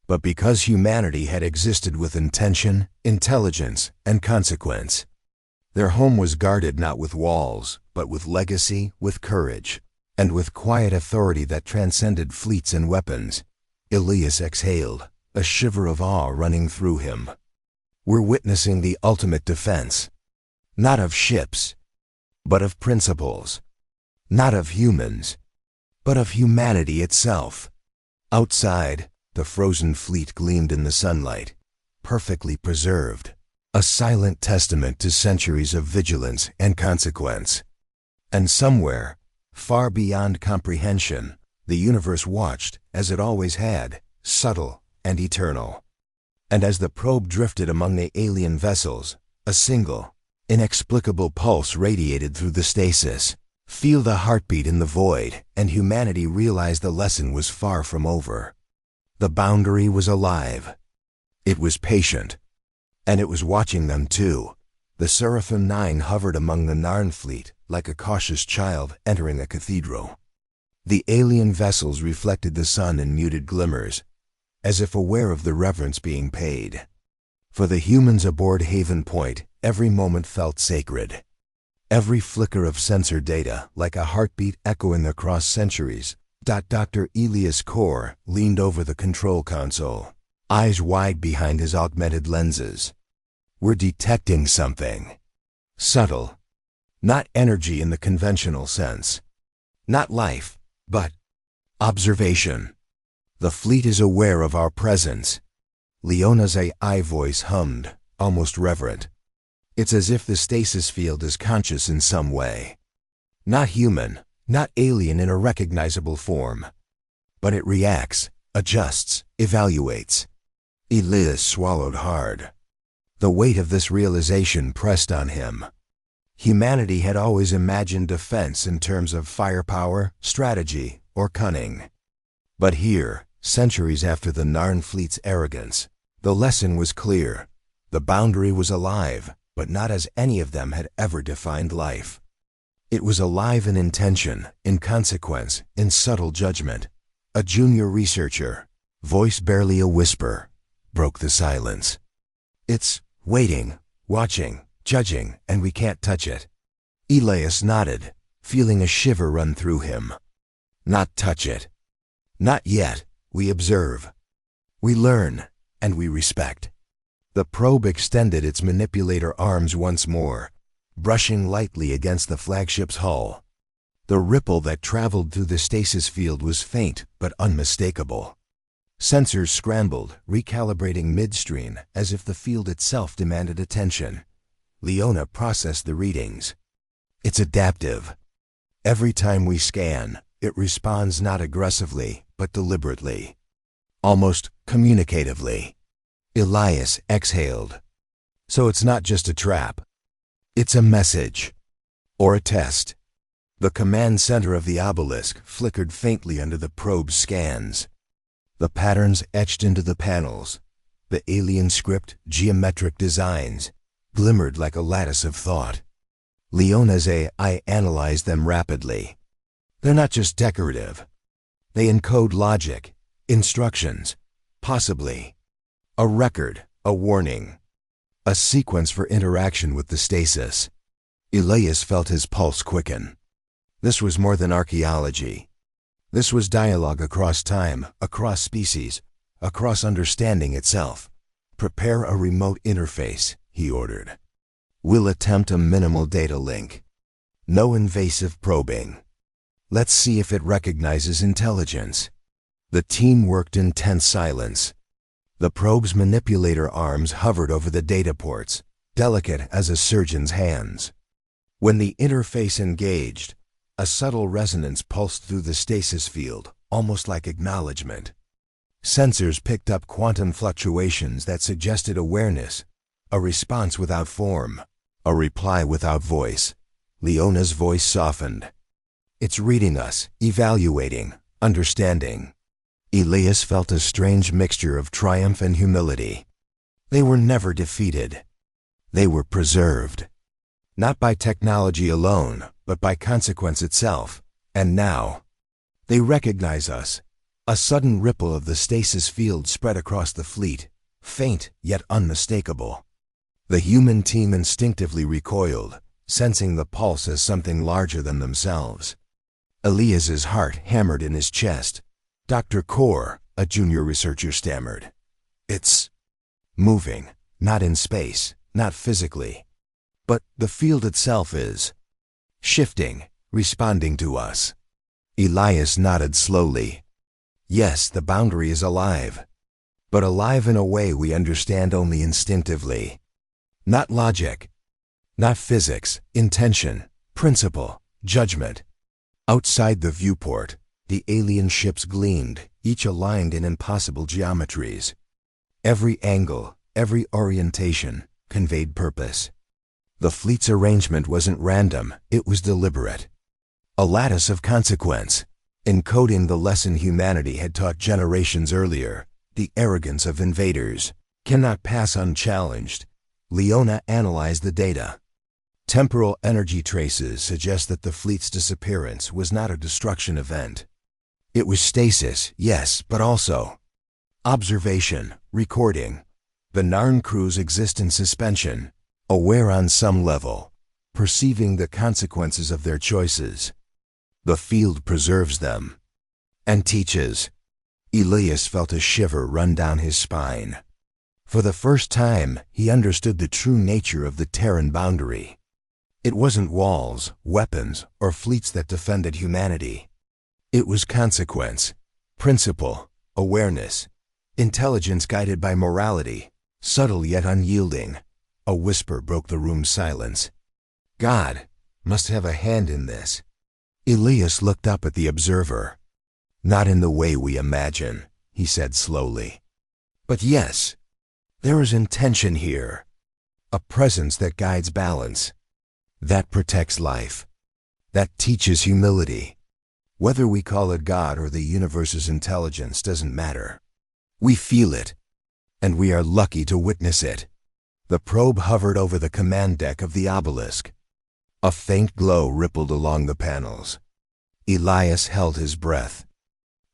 but because humanity had existed with intention, intelligence, and consequence. Their home was guarded not with walls, but with legacy, with courage, and with quiet authority that transcended fleets and weapons. Elias exhaled, a shiver of awe running through him. We're witnessing the ultimate defense, not of ships, but of principles, not of humans, but of humanity itself. Outside, the frozen fleet gleamed in the sunlight, perfectly preserved, a silent testament to centuries of vigilance and consequence. And somewhere, far beyond comprehension, the universe watched, as it always had, subtle and eternal. And as the probe drifted among the alien vessels, a single, inexplicable pulse radiated through the stasis. Feel the heartbeat in the void, and humanity realized the lesson was far from over. The boundary was alive. It was patient. And it was watching them too, The Seraphim 9 hovered among the Narn fleet like a cautious child entering a cathedral. The alien vessels reflected the sun in muted glimmers, as if aware of the reverence being paid. For the humans aboard Haven Point, every moment felt sacred. Every flicker of sensor data, like a heartbeat echoing across centuries. Dr. Elias Core leaned over the control console, eyes wide behind his augmented lenses. We're detecting something. Subtle. Not energy in the conventional sense. Not life, but observation. The fleet is aware of our presence. Leona's AI voice hummed, almost reverent. It's as if the stasis field is conscious in some way. Not human, not alien in a recognizable form. But it reacts, adjusts, evaluates. Elias swallowed hard. The weight of this realization pressed on him. Humanity had always imagined defense in terms of firepower, strategy, or cunning. But here, centuries after the Narn fleet's arrogance, the lesson was clear. The boundary was alive, but not as any of them had ever defined life. It was alive in intention, in consequence, in subtle judgment. A junior researcher, voice barely a whisper, broke the silence. It's waiting, watching, judging, and we can't touch it. Elias nodded, feeling a shiver run through him. Not touch it. Not yet. We observe. We learn, and we respect. The probe extended its manipulator arms once more, brushing lightly against the flagship's hull. The ripple that traveled through the stasis field was faint but unmistakable. Sensors scrambled, recalibrating midstream as if the field itself demanded attention. Leona processed the readings. It's adaptive. Every time we scan, it responds not aggressively, but deliberately. Almost communicatively. Elias exhaled. So it's not just a trap. It's a message. Or a test. The command center of the obelisk flickered faintly under the probe's scans. The patterns etched into the panels, the alien script, geometric designs, glimmered like a lattice of thought. Leona's AI analyzed them rapidly. They're not just decorative. They encode logic, instructions, possibly a record, a warning, a sequence for interaction with the stasis. Elias felt his pulse quicken. This was more than archaeology. This was dialogue across time, across species, across understanding itself. Prepare a remote interface, he ordered. We'll attempt a minimal data link. No invasive probing. Let's see if it recognizes intelligence. The team worked in tense silence. The probe's manipulator arms hovered over the data ports, delicate as a surgeon's hands. When the interface engaged, a subtle resonance pulsed through the stasis field, almost like acknowledgement. Sensors picked up quantum fluctuations that suggested awareness, a response without form, a reply without voice. Leona's voice softened. It's reading us, evaluating, understanding. Elias felt a strange mixture of triumph and humility. They were never defeated. They were preserved. Not by technology alone, but by consequence itself. And now, they recognize us. A sudden ripple of the stasis field spread across the fleet, faint yet unmistakable. The human team instinctively recoiled, sensing the pulse as something larger than themselves. Elias's heart hammered in his chest. Dr. Core, a junior researcher, stammered. It's moving, not in space, not physically. But the field itself is shifting, responding to us. Elias nodded slowly. Yes, the boundary is alive, but alive in a way we understand only instinctively. Not logic, not physics, intention, principle, judgment. Outside the viewport, the alien ships gleamed, each aligned in impossible geometries. Every angle, every orientation, conveyed purpose. The fleet's arrangement wasn't random, it was deliberate. A lattice of consequence, encoding the lesson humanity had taught generations earlier. The arrogance of invaders cannot pass unchallenged. Leona analyzed the data. Temporal energy traces suggest that the fleet's disappearance was not a destruction event. It was stasis, yes, but also observation, recording. The Narn crews exist in suspension, aware on some level, perceiving the consequences of their choices. The field preserves them and teaches. Elias felt a shiver run down his spine. For the first time, he understood the true nature of the Terran boundary. It wasn't walls, weapons, or fleets that defended humanity. It was consequence, principle, awareness, intelligence guided by morality, subtle yet unyielding. A whisper broke the room's silence. God must have a hand in this. Elias looked up at the observer. Not in the way we imagine, he said slowly. But yes, there is intention here. A presence that guides balance, that protects life, that teaches humility. Whether we call it God or the universe's intelligence doesn't matter. We feel it, and we are lucky to witness it. The probe hovered over the command deck of the obelisk. A faint glow rippled along the panels. Elias held his breath.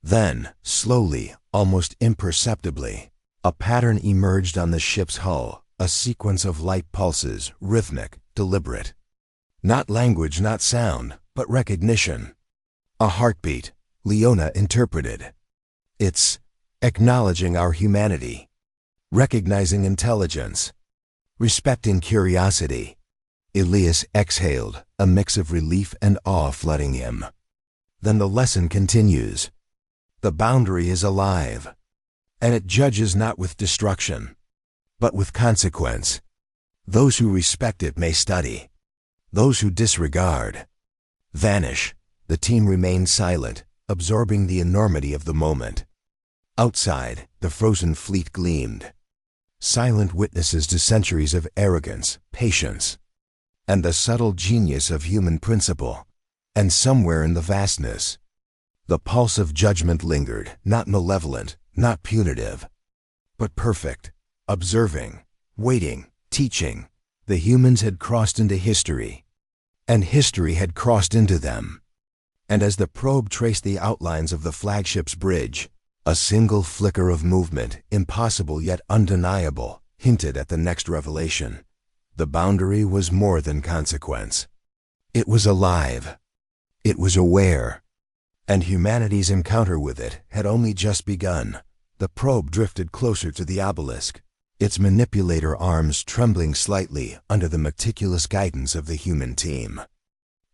Then, slowly, almost imperceptibly, a pattern emerged on the ship's hull, a sequence of light pulses, rhythmic, deliberate. Not language, not sound, but recognition. A heartbeat, Leona interpreted. It's acknowledging our humanity, recognizing intelligence, respecting curiosity. Elias exhaled, a mix of relief and awe flooding him. Then the lesson continues. The boundary is alive, and it judges not with destruction, but with consequence. Those who respect it may study. Those who disregard vanish. The team remained silent, absorbing the enormity of the moment. Outside, the frozen fleet gleamed, silent witnesses to centuries of arrogance, patience, and the subtle genius of human principle. And somewhere in the vastness, the pulse of judgment lingered, not malevolent, not punitive, but perfect, observing, waiting, teaching. The humans had crossed into history, and history had crossed into them. And as the probe traced the outlines of the flagship's bridge, a single flicker of movement, impossible yet undeniable, hinted at the next revelation. The boundary was more than consequence. It was alive. It was aware. And humanity's encounter with it had only just begun. The probe drifted closer to the obelisk, its manipulator arms trembling slightly under the meticulous guidance of the human team.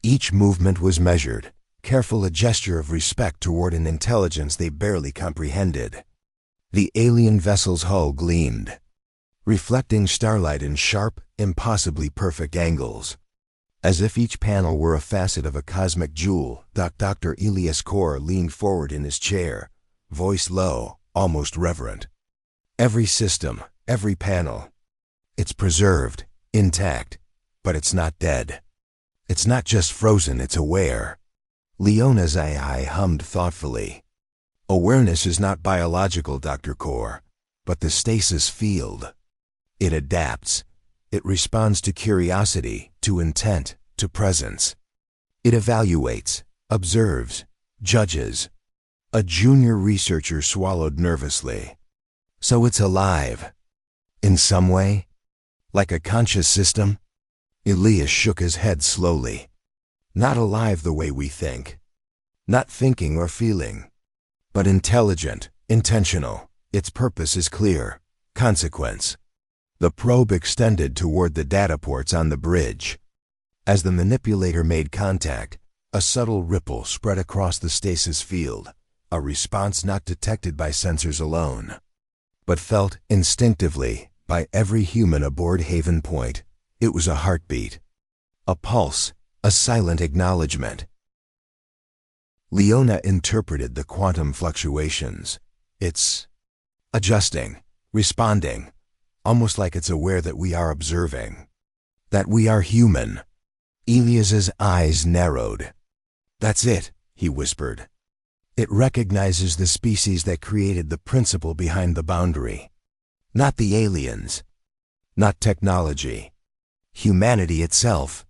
Each movement was measured, careful, a gesture of respect toward an intelligence they barely comprehended. The alien vessel's hull gleamed, reflecting starlight in sharp, impossibly perfect angles. As if each panel were a facet of a cosmic jewel, Dr. Elias Kor leaned forward in his chair, voice low, almost reverent. Every system, every panel, it's preserved, intact, but it's not dead. It's not just frozen, it's aware. Leona's eye hummed thoughtfully. Awareness is not biological, Dr. Kor, but the stasis field. It adapts. It responds to curiosity, to intent, to presence. It evaluates, observes, judges. A junior researcher swallowed nervously. So it's alive. In some way? Like a conscious system? Elias shook his head slowly. Not alive the way we think. Not thinking or feeling. But intelligent, intentional. Its purpose is clear. Consequence. The probe extended toward the data ports on the bridge. As the manipulator made contact, a subtle ripple spread across the stasis field, a response not detected by sensors alone, but felt instinctively by every human aboard Haven Point. It was a heartbeat, a pulse, a silent acknowledgement. Leona interpreted the quantum fluctuations. It's adjusting, responding, almost like it's aware that we are observing, that we are human. Elias's eyes narrowed. That's it, he whispered. It recognizes the species that created the principle behind the boundary. Not the aliens, Not technology. Humanity itself.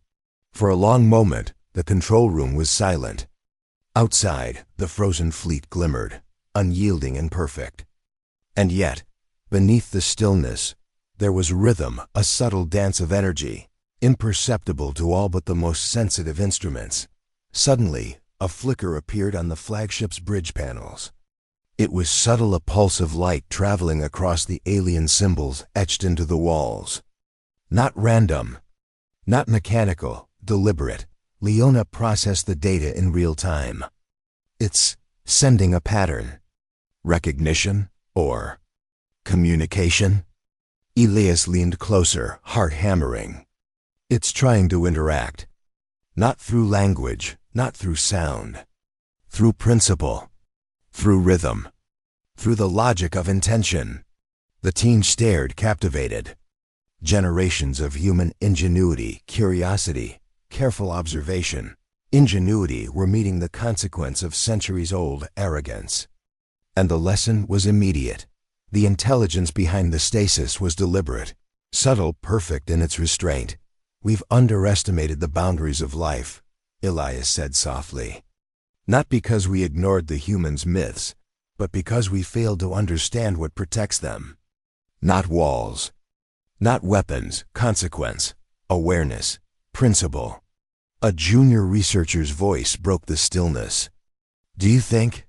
For a long moment, the control room was silent. Outside, the frozen fleet glimmered, unyielding and perfect. And yet, beneath the stillness, there was rhythm, a subtle dance of energy, imperceptible to all but the most sensitive instruments. Suddenly, a flicker appeared on the flagship's bridge panels. It was subtle, a pulse of light traveling across the alien symbols etched into the walls. Not random, not mechanical, deliberate. Leona processed the data in real time. It's sending a pattern. Recognition or communication? Elias leaned closer, heart hammering. It's trying to interact. Not through language, not through sound. Through principle. Through rhythm. Through the logic of intention. The team stared, captivated. Generations of human ingenuity, curiosity, careful observation, ingenuity were meeting the consequence of centuries-old arrogance. And the lesson was immediate. The intelligence behind the stasis was deliberate, subtle, perfect in its restraint. We've underestimated the boundaries of life, Elias said softly. Not because we ignored the humans' myths, but because we failed to understand what protects them. Not walls. Not weapons, consequence, awareness, principle. A junior researcher's voice broke the stillness. Do you think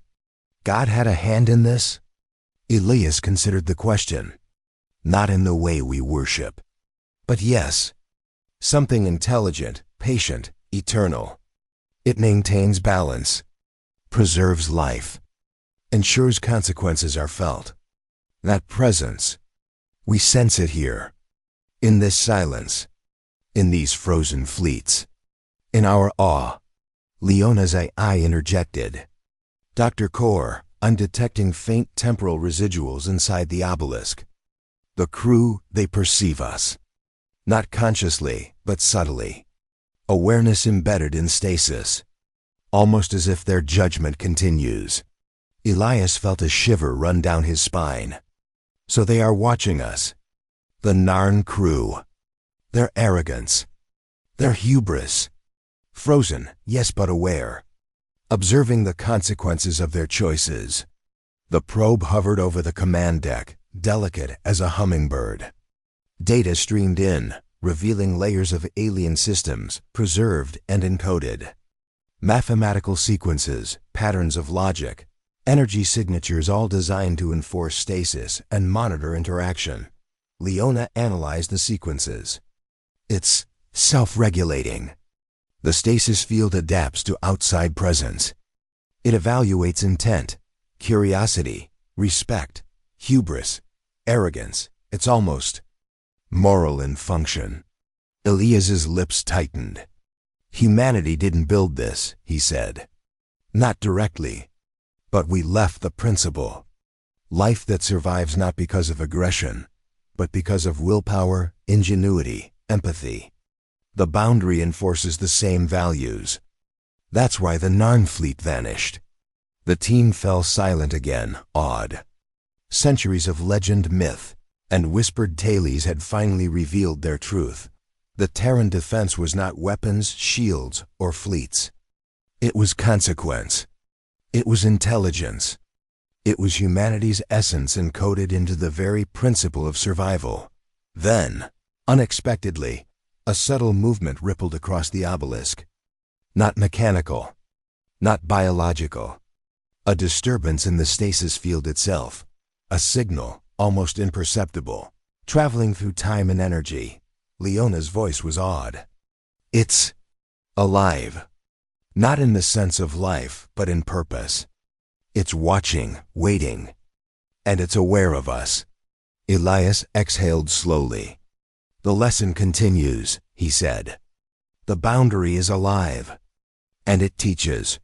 God had a hand in this? Elias considered the question. Not in the way we worship. But yes, something intelligent, patient, eternal. It maintains balance, preserves life, ensures consequences are felt. That presence, we sense it here, in this silence, in these frozen fleets, in our awe. Leona's eye interjected. Dr. Core, I'm detecting faint temporal residuals inside the obelisk. The crew, they perceive us. Not consciously, but subtly. Awareness embedded in stasis. Almost as if their judgment continues. Elias felt a shiver run down his spine. So they are watching us. The Narn crew. Their arrogance. Their hubris. Frozen, yes, but aware. Observing the consequences of their choices. The probe hovered over the command deck, delicate as a hummingbird. Data streamed in, revealing layers of alien systems, preserved and encoded. Mathematical sequences, patterns of logic, energy signatures, all designed to enforce stasis and monitor interaction. Leona analyzed the sequences. It's self-regulating. The stasis field adapts to outside presence. It evaluates intent, curiosity, respect, hubris, arrogance. It's almost moral in function. Elias's lips tightened. Humanity didn't build this, he said. Not directly. But we left the principle. Life that survives not because of aggression, but because of willpower, ingenuity, empathy. The boundary enforces the same values. That's why the Narn fleet vanished. The team fell silent again, awed. Centuries of legend, myth, and whispered tales had finally revealed their truth. The Terran defense was not weapons, shields, or fleets. It was consequence. It was intelligence. It was humanity's essence encoded into the very principle of survival. Then, unexpectedly, a subtle movement rippled across the obelisk. Not mechanical, not biological. A disturbance in the stasis field itself. A signal, almost imperceptible, traveling through time and energy. Leona's voice was awed. It's alive. Not in the sense of life, but in purpose. It's watching, waiting, and it's aware of us. Elias exhaled slowly. The lesson continues, he said. The boundary is alive, and it teaches.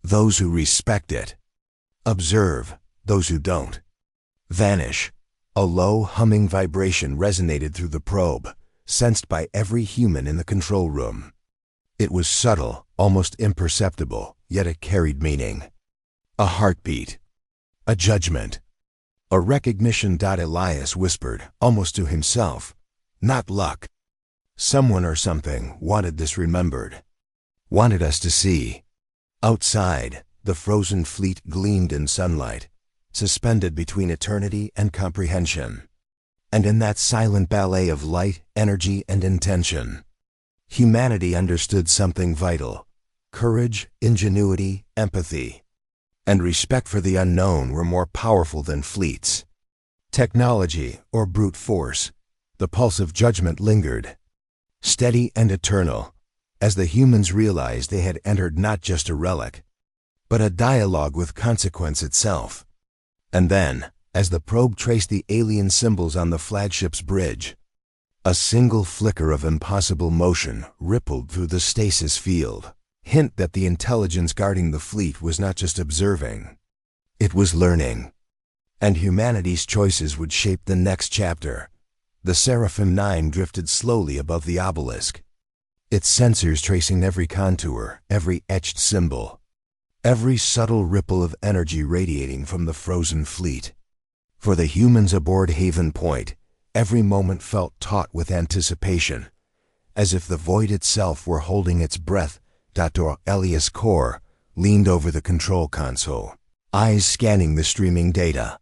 Those who respect it. Observe, those who don't. Vanish. A low, humming vibration resonated through the probe, sensed by every human in the control room. It was subtle, almost imperceptible, yet it carried meaning. A heartbeat. A judgment. A recognition. Elias whispered, almost to himself. not luck. Someone or something wanted this remembered, wanted us to see. Outside, the frozen fleet gleamed in sunlight, suspended between eternity and comprehension. And in that silent ballet of light, energy, and intention, humanity understood something vital: courage, ingenuity, empathy, and respect for the unknown were more powerful than fleets, technology, or brute force. The pulse of judgment lingered, steady and eternal, as the humans realized they had entered not just a relic, but a dialogue with consequence itself. And then, as the probe traced the alien symbols on the flagship's bridge, a single flicker of impossible motion rippled through the stasis field. Hint that the intelligence guarding the fleet was not just observing, it was learning. And humanity's choices would shape the next chapter. The Seraphim 9 drifted slowly above the obelisk, its sensors tracing every contour, every etched symbol, every subtle ripple of energy radiating from the frozen fleet. For the humans aboard Haven Point, every moment felt taut with anticipation, as if the void itself were holding its breath. Dr. Elias Core leaned over the control console, eyes scanning the streaming data.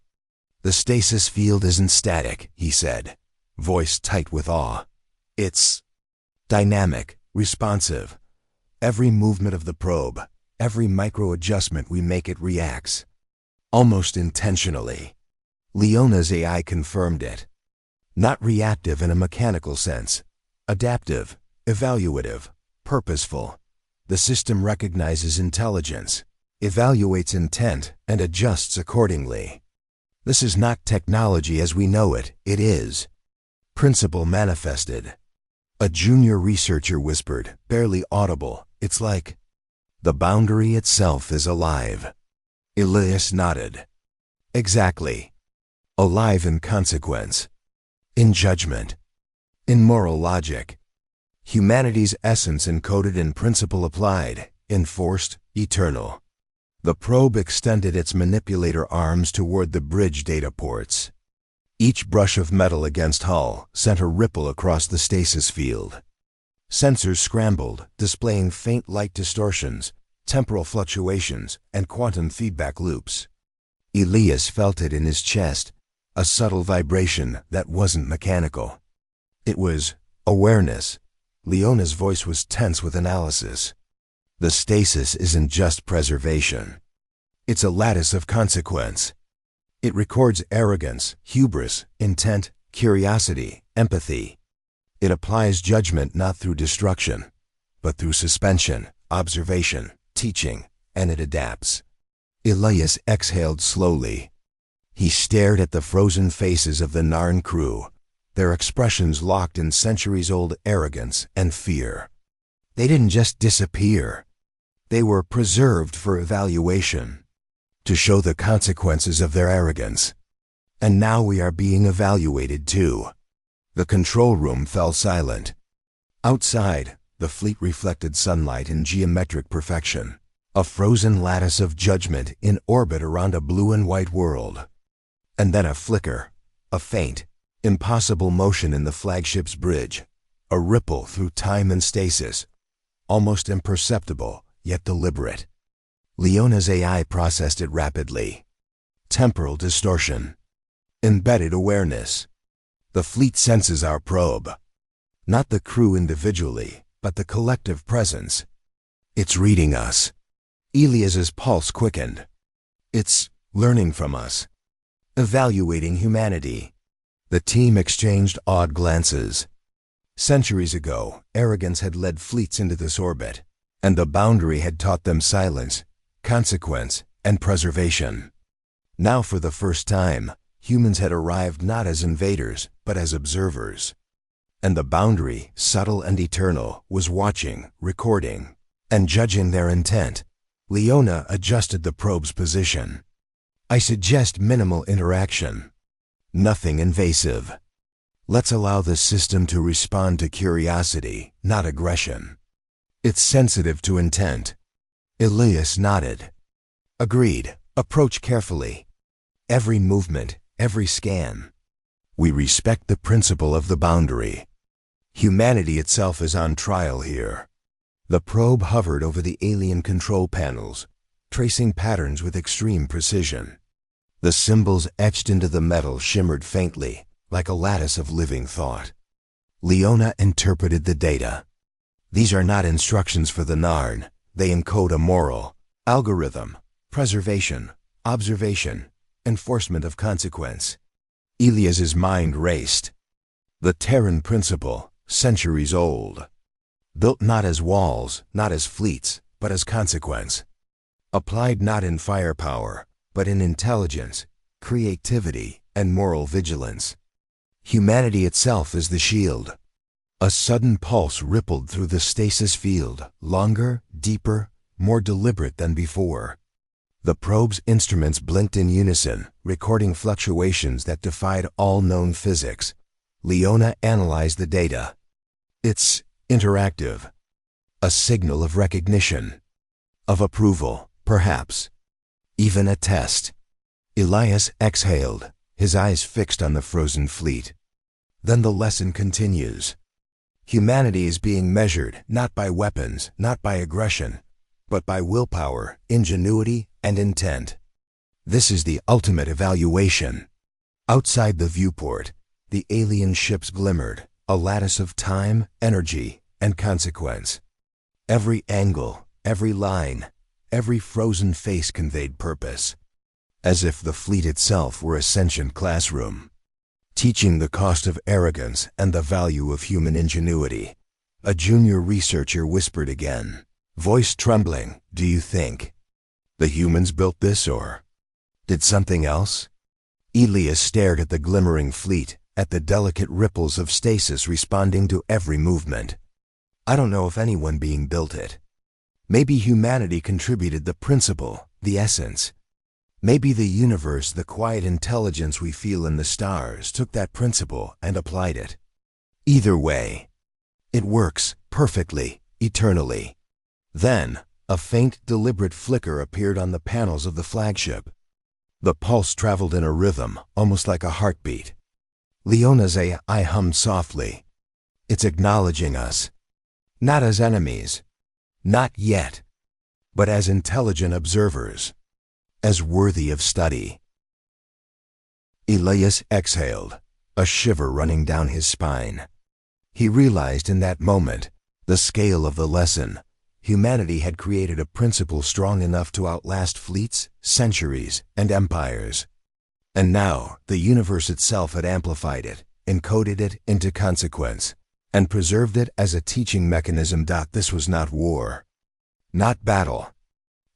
"The stasis field isn't static," he said, voice tight with awe. "It's dynamic, responsive. Every movement of the probe, every micro-adjustment we make, it reacts, almost intentionally." Leona's AI confirmed it. Not reactive in a mechanical sense, adaptive, evaluative, purposeful. The system recognizes intelligence, evaluates intent, and adjusts accordingly. This is not technology as we know it, it is principle manifested. A junior researcher whispered, barely audible, "It's like the boundary itself is alive." Elias nodded. "Exactly. Alive in consequence, in judgment, in moral logic. Humanity's essence encoded in principle applied, enforced, eternal." The probe extended its manipulator arms toward the bridge data ports. Each brush of metal against hull sent a ripple across the stasis field. Sensors scrambled, displaying faint light distortions, temporal fluctuations, and quantum feedback loops. Elias felt it in his chest, a subtle vibration that wasn't mechanical. It was awareness. Leona's voice was tense with analysis. "The stasis isn't just preservation. It's a lattice of consequence. It records arrogance, hubris, intent, curiosity, empathy. It applies judgment not through destruction, but through suspension, observation, teaching, and it adapts." Elias exhaled slowly. He stared at the frozen faces of the Narn crew, their expressions locked in centuries-old arrogance and fear. They didn't just disappear. They were preserved for evaluation, to show the consequences of their arrogance. And now we are being evaluated too. The control room fell silent. Outside, the fleet reflected sunlight in geometric perfection, a frozen lattice of judgment in orbit around a blue and white world. And then a flicker, a faint, impossible motion in the flagship's bridge, a ripple through time and stasis, almost imperceptible, yet deliberate. Leona's AI processed it rapidly. Temporal distortion. Embedded awareness. The fleet senses our probe. Not the crew individually, but the collective presence. It's reading us. Elias's pulse quickened. It's learning from us, evaluating humanity. The team exchanged awed glances. Centuries ago, arrogance had led fleets into this orbit, and the boundary had taught them silence, consequence, and preservation. Now, for the first time, humans had arrived not as invaders, but as observers. And the boundary, subtle and eternal, was watching, recording, and judging their intent. Leona adjusted the probe's position. "I suggest minimal interaction. Nothing invasive. Let's allow the system to respond to curiosity, not aggression. It's sensitive to intent." Elias nodded. "Agreed. Approach carefully. Every movement, every scan. We respect the principle of the boundary." Humanity itself is on trial here. The probe hovered over the alien control panels, tracing patterns with extreme precision. The symbols etched into the metal shimmered faintly, like a lattice of living thought. Leona interpreted the data. These are not instructions for the Narn. They encode a moral, algorithm, preservation, observation, enforcement of consequence. Elias's mind raced. The Terran principle, centuries old. Built not as walls, not as fleets, but as consequence. Applied not in firepower, but in intelligence, creativity, and moral vigilance. Humanity itself is the shield. A sudden pulse rippled through the stasis field, longer, deeper, more deliberate than before. The probe's instruments blinked in unison, recording fluctuations that defied all known physics. Leona analyzed the data. It's interactive. A signal of recognition. Of approval, perhaps. Even a test. Elias exhaled, his eyes fixed on the frozen fleet. Then the lesson continues. Humanity is being measured not by weapons, not by aggression, but by willpower, ingenuity, and intent. This is the ultimate evaluation. Outside the viewport, the alien ships glimmered, a lattice of time, energy, and consequence. Every angle, every line, every frozen face conveyed purpose, as if the fleet itself were a sentient classroom, teaching the cost of arrogance and the value of human ingenuity. A junior researcher whispered again, voice trembling, "Do you think the humans built this, or did something else?" Elias stared at the glimmering fleet, at the delicate ripples of stasis responding to every movement. "I don't know if anyone being built it. Maybe humanity contributed the principle, the essence. Maybe the universe, the quiet intelligence we feel in the stars, took that principle and applied it. Either way, it works perfectly, eternally." Then, a faint, deliberate flicker appeared on the panels of the flagship. The pulse traveled in a rhythm, almost like a heartbeat. Leona's eye hummed softly. It's acknowledging us. Not as enemies. Not yet. But as intelligent observers. As worthy of study. Elias exhaled, a shiver running down his spine. He realized in that moment the scale of the lesson. Humanity had created a principle strong enough to outlast fleets, centuries, and empires. And now the universe itself had amplified it, encoded it into consequence, and preserved it as a teaching mechanism. This was not war. Not battle.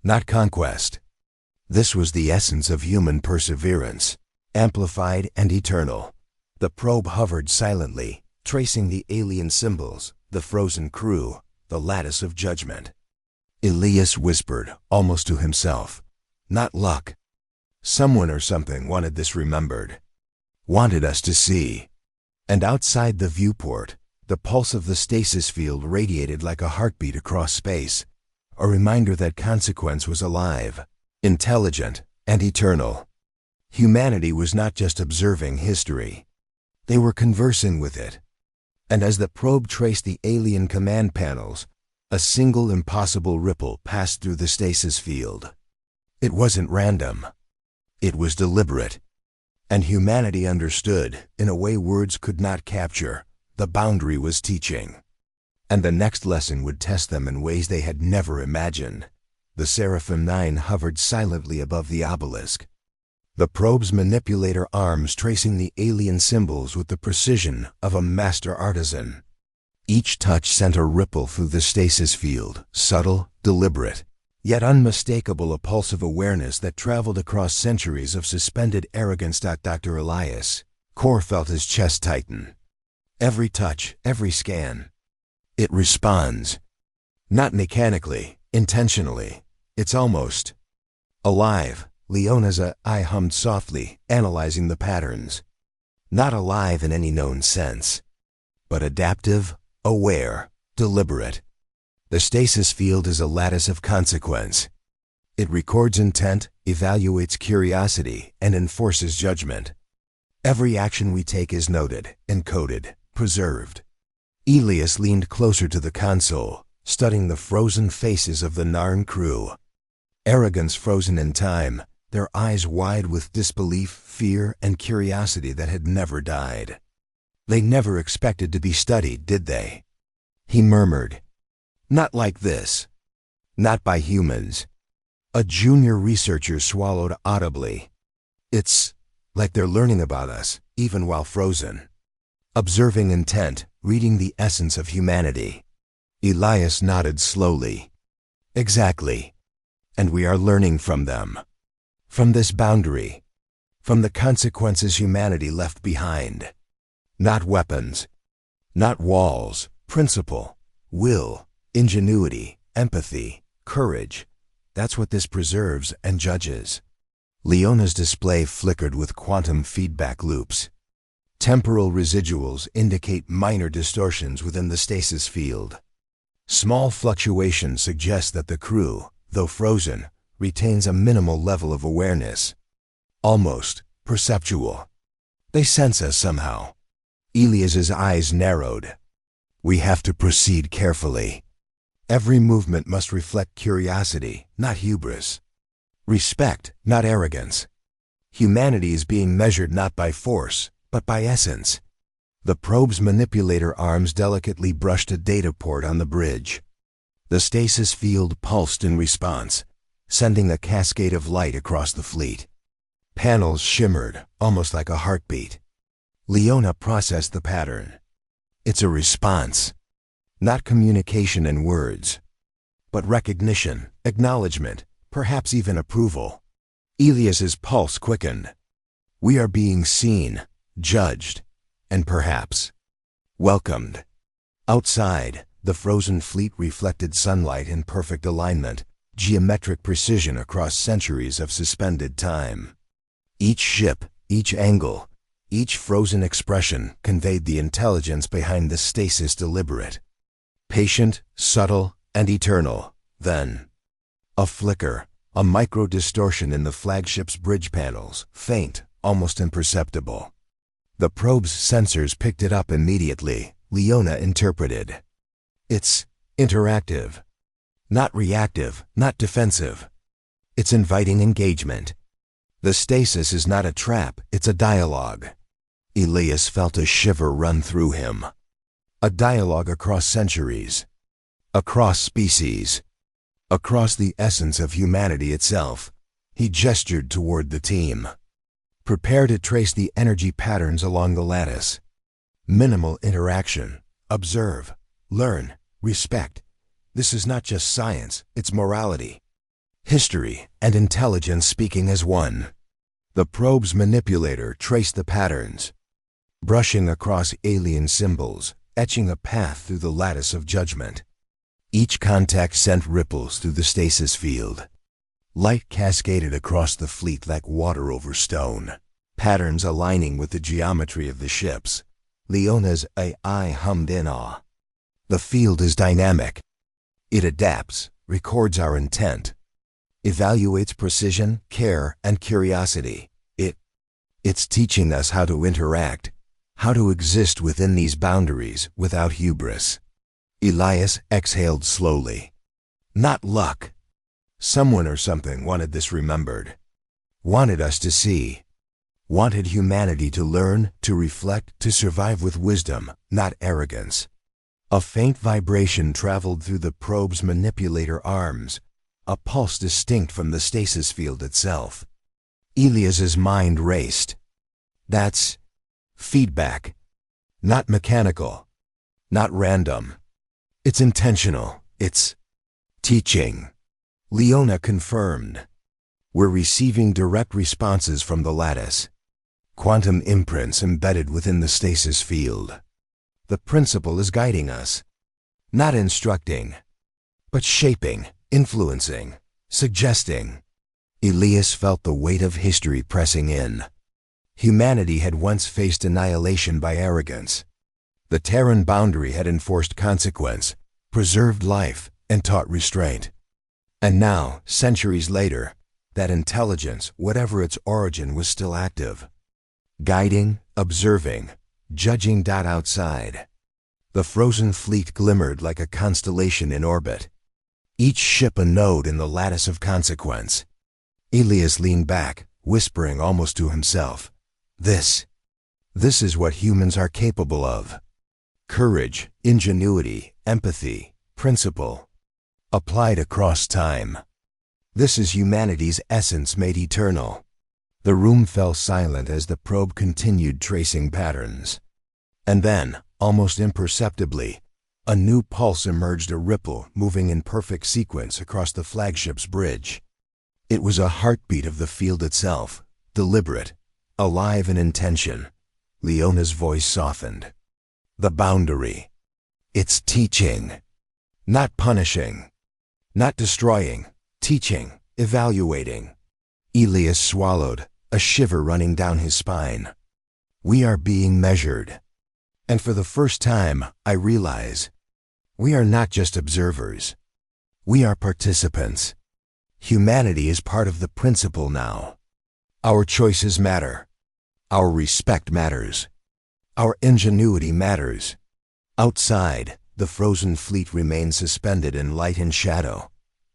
Not conquest. This was the essence of human perseverance, amplified and eternal. The probe hovered silently, tracing the alien symbols, the frozen crew, the lattice of judgment. Elias whispered, almost to himself, "Not luck. Someone or something wanted this remembered. Wanted us to see." And outside the viewport, the pulse of the stasis field radiated like a heartbeat across space, a reminder that consequence was alive, intelligent, and eternal. Humanity was not just observing history. They were conversing with it. And as the probe traced the alien command panels, a single impossible ripple passed through the stasis field. It wasn't random. It was deliberate. And humanity understood, in a way words could not capture, the boundary was teaching. And the next lesson would test them in ways they had never imagined. The Seraphim 9 hovered silently above the obelisk. The probe's manipulator arms tracing the alien symbols with the precision of a master artisan. Each touch sent a ripple through the stasis field, subtle, deliberate, yet unmistakable, a pulse of awareness that traveled across centuries of suspended arrogance. Dr. Elias Core felt his chest tighten. Every touch, every scan. It responds. Not mechanically, intentionally. It's almost alive. Leona's eye hummed softly, analyzing the patterns. Not alive in any known sense, but adaptive, aware, deliberate. The stasis field is a lattice of consequence. It records intent, evaluates curiosity, and enforces judgment. Every action we take is noted, encoded, preserved. Elias leaned closer to the console, studying the frozen faces of the Narn crew. Arrogance frozen in time, their eyes wide with disbelief, fear, and curiosity that had never died. They never expected to be studied, did they? He murmured. Not like this. Not by humans. A junior researcher swallowed audibly. It's like they're learning about us, even while frozen. Observing intent, reading the essence of humanity. Elias nodded slowly. Exactly. And we are learning from them. From this boundary. From the consequences humanity left behind. Not weapons. Not walls. Principle. Will. Ingenuity. Empathy. Courage. That's what this preserves and judges. Leona's display flickered with quantum feedback loops. Temporal residuals indicate minor distortions within the stasis field. Small fluctuations suggest that the crew, though frozen, retains a minimal level of awareness. Almost perceptual. They sense us somehow. Elias's eyes narrowed. We have to proceed carefully. Every movement must reflect curiosity, not hubris. Respect, not arrogance. Humanity is being measured not by force, but by essence. The probe's manipulator arms delicately brushed a data port on the bridge. The stasis field pulsed in response, sending a cascade of light across the fleet. Panels shimmered, almost like a heartbeat. Leona processed the pattern. It's a response. Not communication in words, but recognition, acknowledgement, perhaps even approval. Elias's pulse quickened. We are being seen, judged, and perhaps welcomed. Outside, the frozen fleet reflected sunlight in perfect alignment, geometric precision across centuries of suspended time. Each ship, each angle, each frozen expression conveyed the intelligence behind the stasis deliberate. Patient, subtle, and eternal. Then, a flicker, a micro-distortion in the flagship's bridge panels, faint, almost imperceptible. The probe's sensors picked it up immediately, Leona interpreted. It's interactive. Not reactive, not defensive. It's inviting engagement. The stasis is not a trap, it's a dialogue. Elias felt a shiver run through him. A dialogue across centuries. Across species. Across the essence of humanity itself. He gestured toward the team. Prepare to trace the energy patterns along the lattice. Minimal interaction. Observe. Learn. Respect. This is not just science, it's morality. History and intelligence speaking as one. The probe's manipulator traced the patterns, brushing across alien symbols, etching a path through the lattice of judgment. Each contact sent ripples through the stasis field. Light cascaded across the fleet like water over stone, patterns aligning with the geometry of the ships. Leona's AI hummed in awe. The field is dynamic. It adapts, records our intent, evaluates precision, care, and curiosity. It's teaching us how to interact, how to exist within these boundaries without hubris. Elias exhaled slowly. Not luck. Someone or something wanted this remembered. Wanted us to see. Wanted humanity to learn, to reflect, to survive with wisdom, not arrogance. A faint vibration traveled through the probe's manipulator arms, a pulse distinct from the stasis field itself. Elias's mind raced. That's feedback. Not mechanical. Not random. It's intentional. It's teaching. Leona confirmed. We're receiving direct responses from the lattice. Quantum imprints embedded within the stasis field. The principle is guiding us. Not instructing, but shaping, influencing, suggesting. Elias felt the weight of history pressing in. Humanity had once faced annihilation by arrogance. The Terran boundary had enforced consequence, preserved life, and taught restraint. And now, centuries later, that intelligence, whatever its origin, was still active. Guiding, observing, judging. Outside. The frozen fleet glimmered like a constellation in orbit, each ship a node in the lattice of consequence. Elias leaned back, whispering almost to himself, This is what humans are capable of. Courage, ingenuity, empathy, principle, applied across time. This is humanity's essence made eternal. The room fell silent as the probe continued tracing patterns. And then, almost imperceptibly, a new pulse emerged, a ripple moving in perfect sequence across the flagship's bridge. It was a heartbeat of the field itself, deliberate, alive in intention. Leona's voice softened. The boundary. It's teaching. Not punishing. Not destroying. Teaching. Evaluating. Elias swallowed, a shiver running down his spine. We are being measured. And for the first time, I realize, we are not just observers. We are participants. Humanity is part of the principle now. Our choices matter. Our respect matters. Our ingenuity matters. Outside, the frozen fleet remained suspended in light and shadow,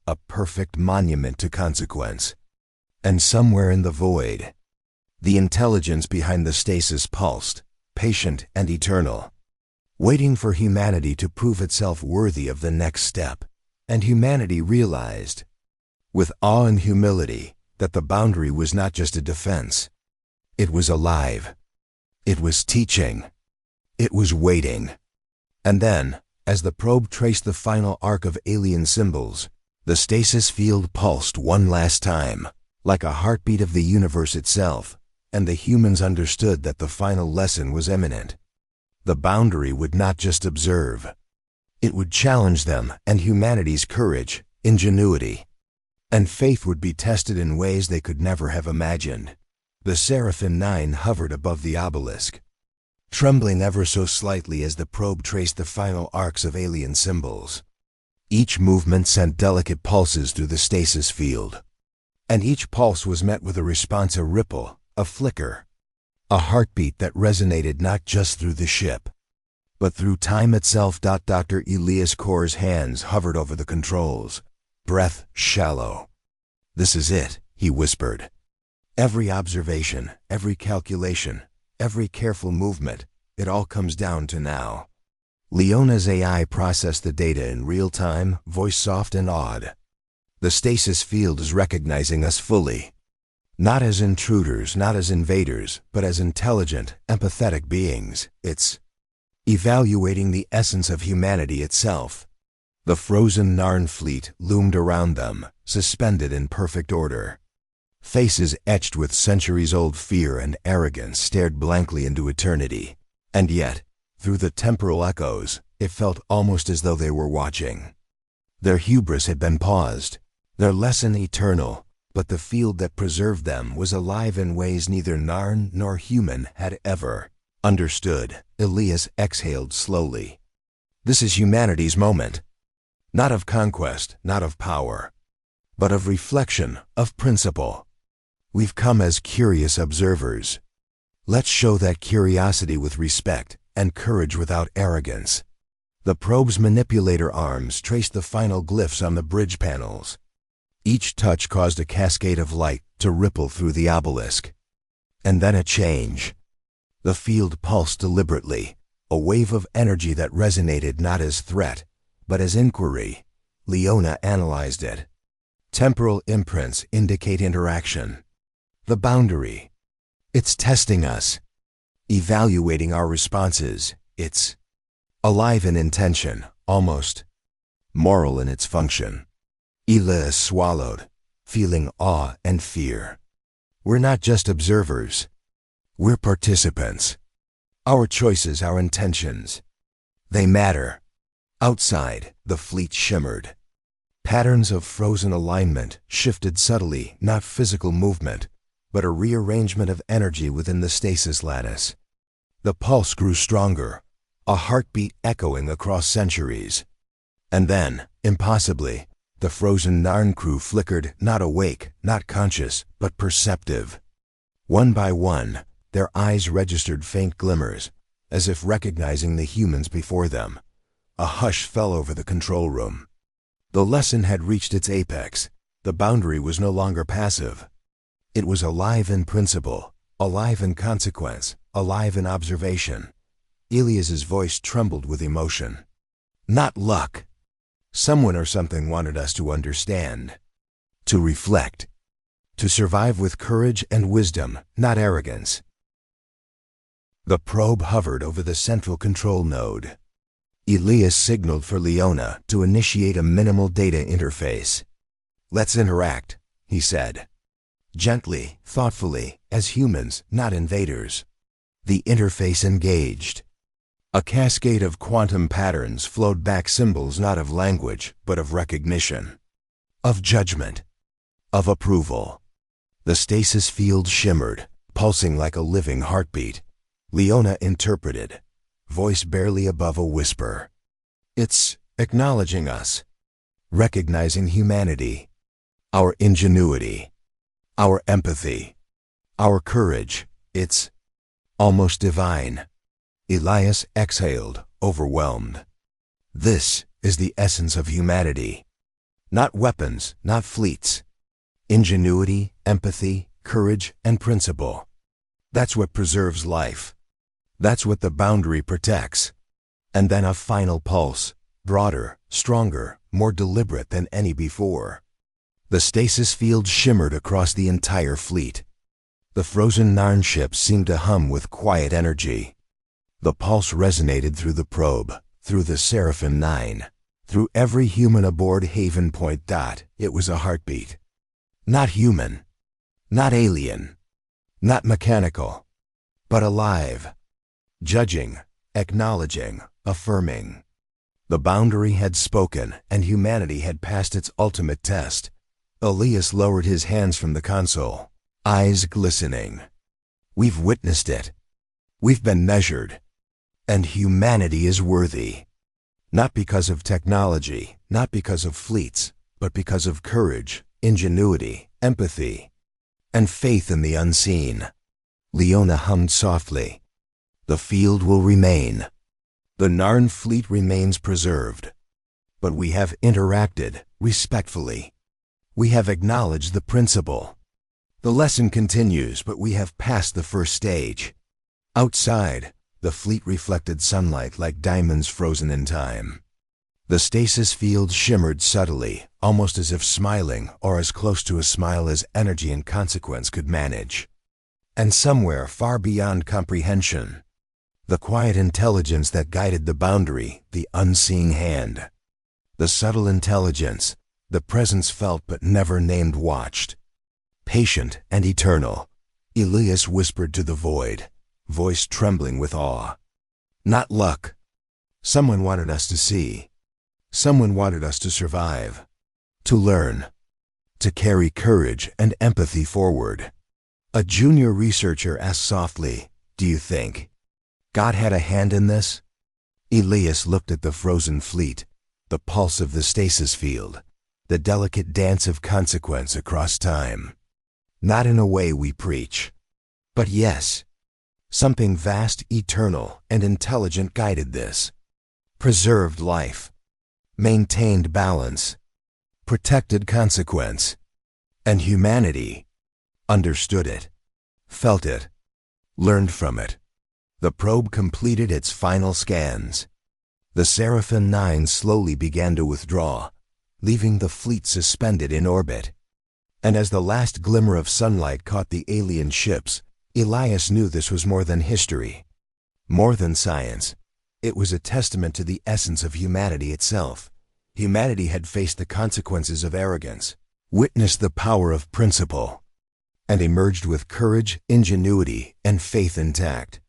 a perfect monument to consequence. And somewhere in the void, the intelligence behind the stasis pulsed, patient and eternal, waiting for humanity to prove itself worthy of the next step. And humanity realized, with awe and humility, that the boundary was not just a defense. It was alive. It was teaching. It was waiting. And then, as the probe traced the final arc of alien symbols, the stasis field pulsed one last time, like a heartbeat of the universe itself, and the humans understood that the final lesson was imminent. The boundary would not just observe. It would challenge them, and humanity's courage, ingenuity, and faith would be tested in ways they could never have imagined. The Seraphim 9 hovered above the obelisk, trembling ever so slightly as the probe traced the final arcs of alien symbols. Each movement sent delicate pulses through the stasis field, and each pulse was met with a response, a ripple, a flicker, a heartbeat that resonated not just through the ship, but through time itself. Dr. Elias Kor's hands hovered over the controls, breath shallow. This is it, he whispered. Every observation, every calculation, every careful movement, it all comes down to now. Leona's AI processed the data in real time, voice soft and awed. The stasis field is recognizing us fully. Not as intruders, not as invaders, but as intelligent, empathetic beings. It's evaluating the essence of humanity itself. The frozen Narn fleet loomed around them, suspended in perfect order. Faces etched with centuries-old fear and arrogance stared blankly into eternity. And yet, through the temporal echoes, it felt almost as though they were watching. Their hubris had been paused, their lesson eternal, but the field that preserved them was alive in ways neither Narn nor human had ever understood. Elias exhaled slowly. This is humanity's moment. Not of conquest, not of power, but of reflection, of principle. We've come as curious observers. Let's show that curiosity with respect and courage without arrogance. The probe's manipulator arms traced the final glyphs on the bridge panels. Each touch caused a cascade of light to ripple through the obelisk. And then a change. The field pulsed deliberately, a wave of energy that resonated not as threat, but as inquiry. Leona analyzed it. Temporal imprints indicate interaction. The boundary. It's testing us, evaluating our responses. It's alive in intention, almost moral in its function. Elias swallowed, feeling awe and fear. We're not just observers. We're participants. Our choices, our intentions, they matter. Outside, the fleet shimmered. Patterns of frozen alignment shifted subtly, not physical movement, but a rearrangement of energy within the stasis lattice. The pulse grew stronger, a heartbeat echoing across centuries. And then, impossibly, the frozen Narn crew flickered, not awake, not conscious, but perceptive. One by one, their eyes registered faint glimmers, as if recognizing the humans before them. A hush fell over the control room. The lesson had reached its apex. The boundary was no longer passive. It was alive in principle, alive in consequence, alive in observation. Elias's voice trembled with emotion. Not luck. Someone or something wanted us to understand, to reflect, to survive with courage and wisdom, not arrogance. The probe hovered over the central control node. Elias signaled for Leona to initiate a minimal data interface. "Let's interact," he said. Gently, thoughtfully, as humans, not invaders. The interface engaged. A cascade of quantum patterns flowed back, symbols not of language, but of recognition, of judgment, of approval. The stasis field shimmered, pulsing like a living heartbeat. Leona interpreted, voice barely above a whisper. "It's acknowledging us, recognizing humanity, our ingenuity, our empathy, our courage. It's almost divine." Elias exhaled, overwhelmed. This is the essence of humanity. Not weapons, not fleets. Ingenuity, empathy, courage, and principle. That's what preserves life. That's what the boundary protects. And then a final pulse, broader, stronger, more deliberate than any before. The stasis field shimmered across the entire fleet. The frozen Narn ships seemed to hum with quiet energy. The pulse resonated through the probe, through the Seraphim 9, through every human aboard Haven Point. It was a heartbeat. Not human, not alien, not mechanical, but alive. Judging, acknowledging, affirming. The boundary had spoken, and humanity had passed its ultimate test. Elias lowered his hands from the console, eyes glistening. "We've witnessed it. We've been measured. And humanity is worthy. Not because of technology, not because of fleets, but because of courage, ingenuity, empathy, and faith in the unseen." Leona hummed softly. "The field will remain. The Narn fleet remains preserved. But we have interacted respectfully. We have acknowledged the principle. The lesson continues, but we have passed the first stage." Outside, the fleet reflected sunlight like diamonds frozen in time. The stasis field shimmered subtly, almost as if smiling, or as close to a smile as energy and consequence could manage. And somewhere far beyond comprehension, the quiet intelligence that guided the boundary, the unseeing hand. The subtle intelligence, the presence felt but never named, watched. Patient and eternal, Elias whispered to the void, voice trembling with awe. "Not luck. Someone wanted us to see. Someone wanted us to survive, to learn, to carry courage and empathy forward." A junior researcher asked softly, "Do you think God had a hand in this?" Elias looked at the frozen fleet, the pulse of the stasis field, the delicate dance of consequence across time. "Not in a way we preach. But yes, something vast, eternal, and intelligent guided this. Preserved life, maintained balance, protected consequence. And humanity understood it, felt it, learned from it." The probe completed its final scans. The Seraphim 9 slowly began to withdraw, leaving the fleet suspended in orbit. And as the last glimmer of sunlight caught the alien ships, Elias knew this was more than history, more than science. It was a testament to the essence of humanity itself. Humanity had faced the consequences of arrogance, witnessed the power of principle, and emerged with courage, ingenuity, and faith intact.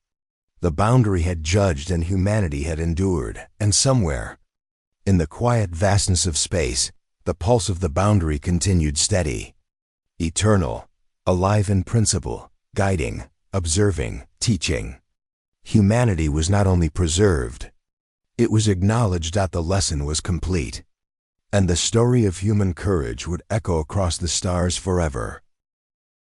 The boundary had judged and humanity had endured, and somewhere, in the quiet vastness of space, the pulse of the boundary continued steady, eternal, alive in principle, guiding, observing, teaching. Humanity was not only preserved, it was acknowledged that the lesson was complete, and the story of human courage would echo across the stars forever.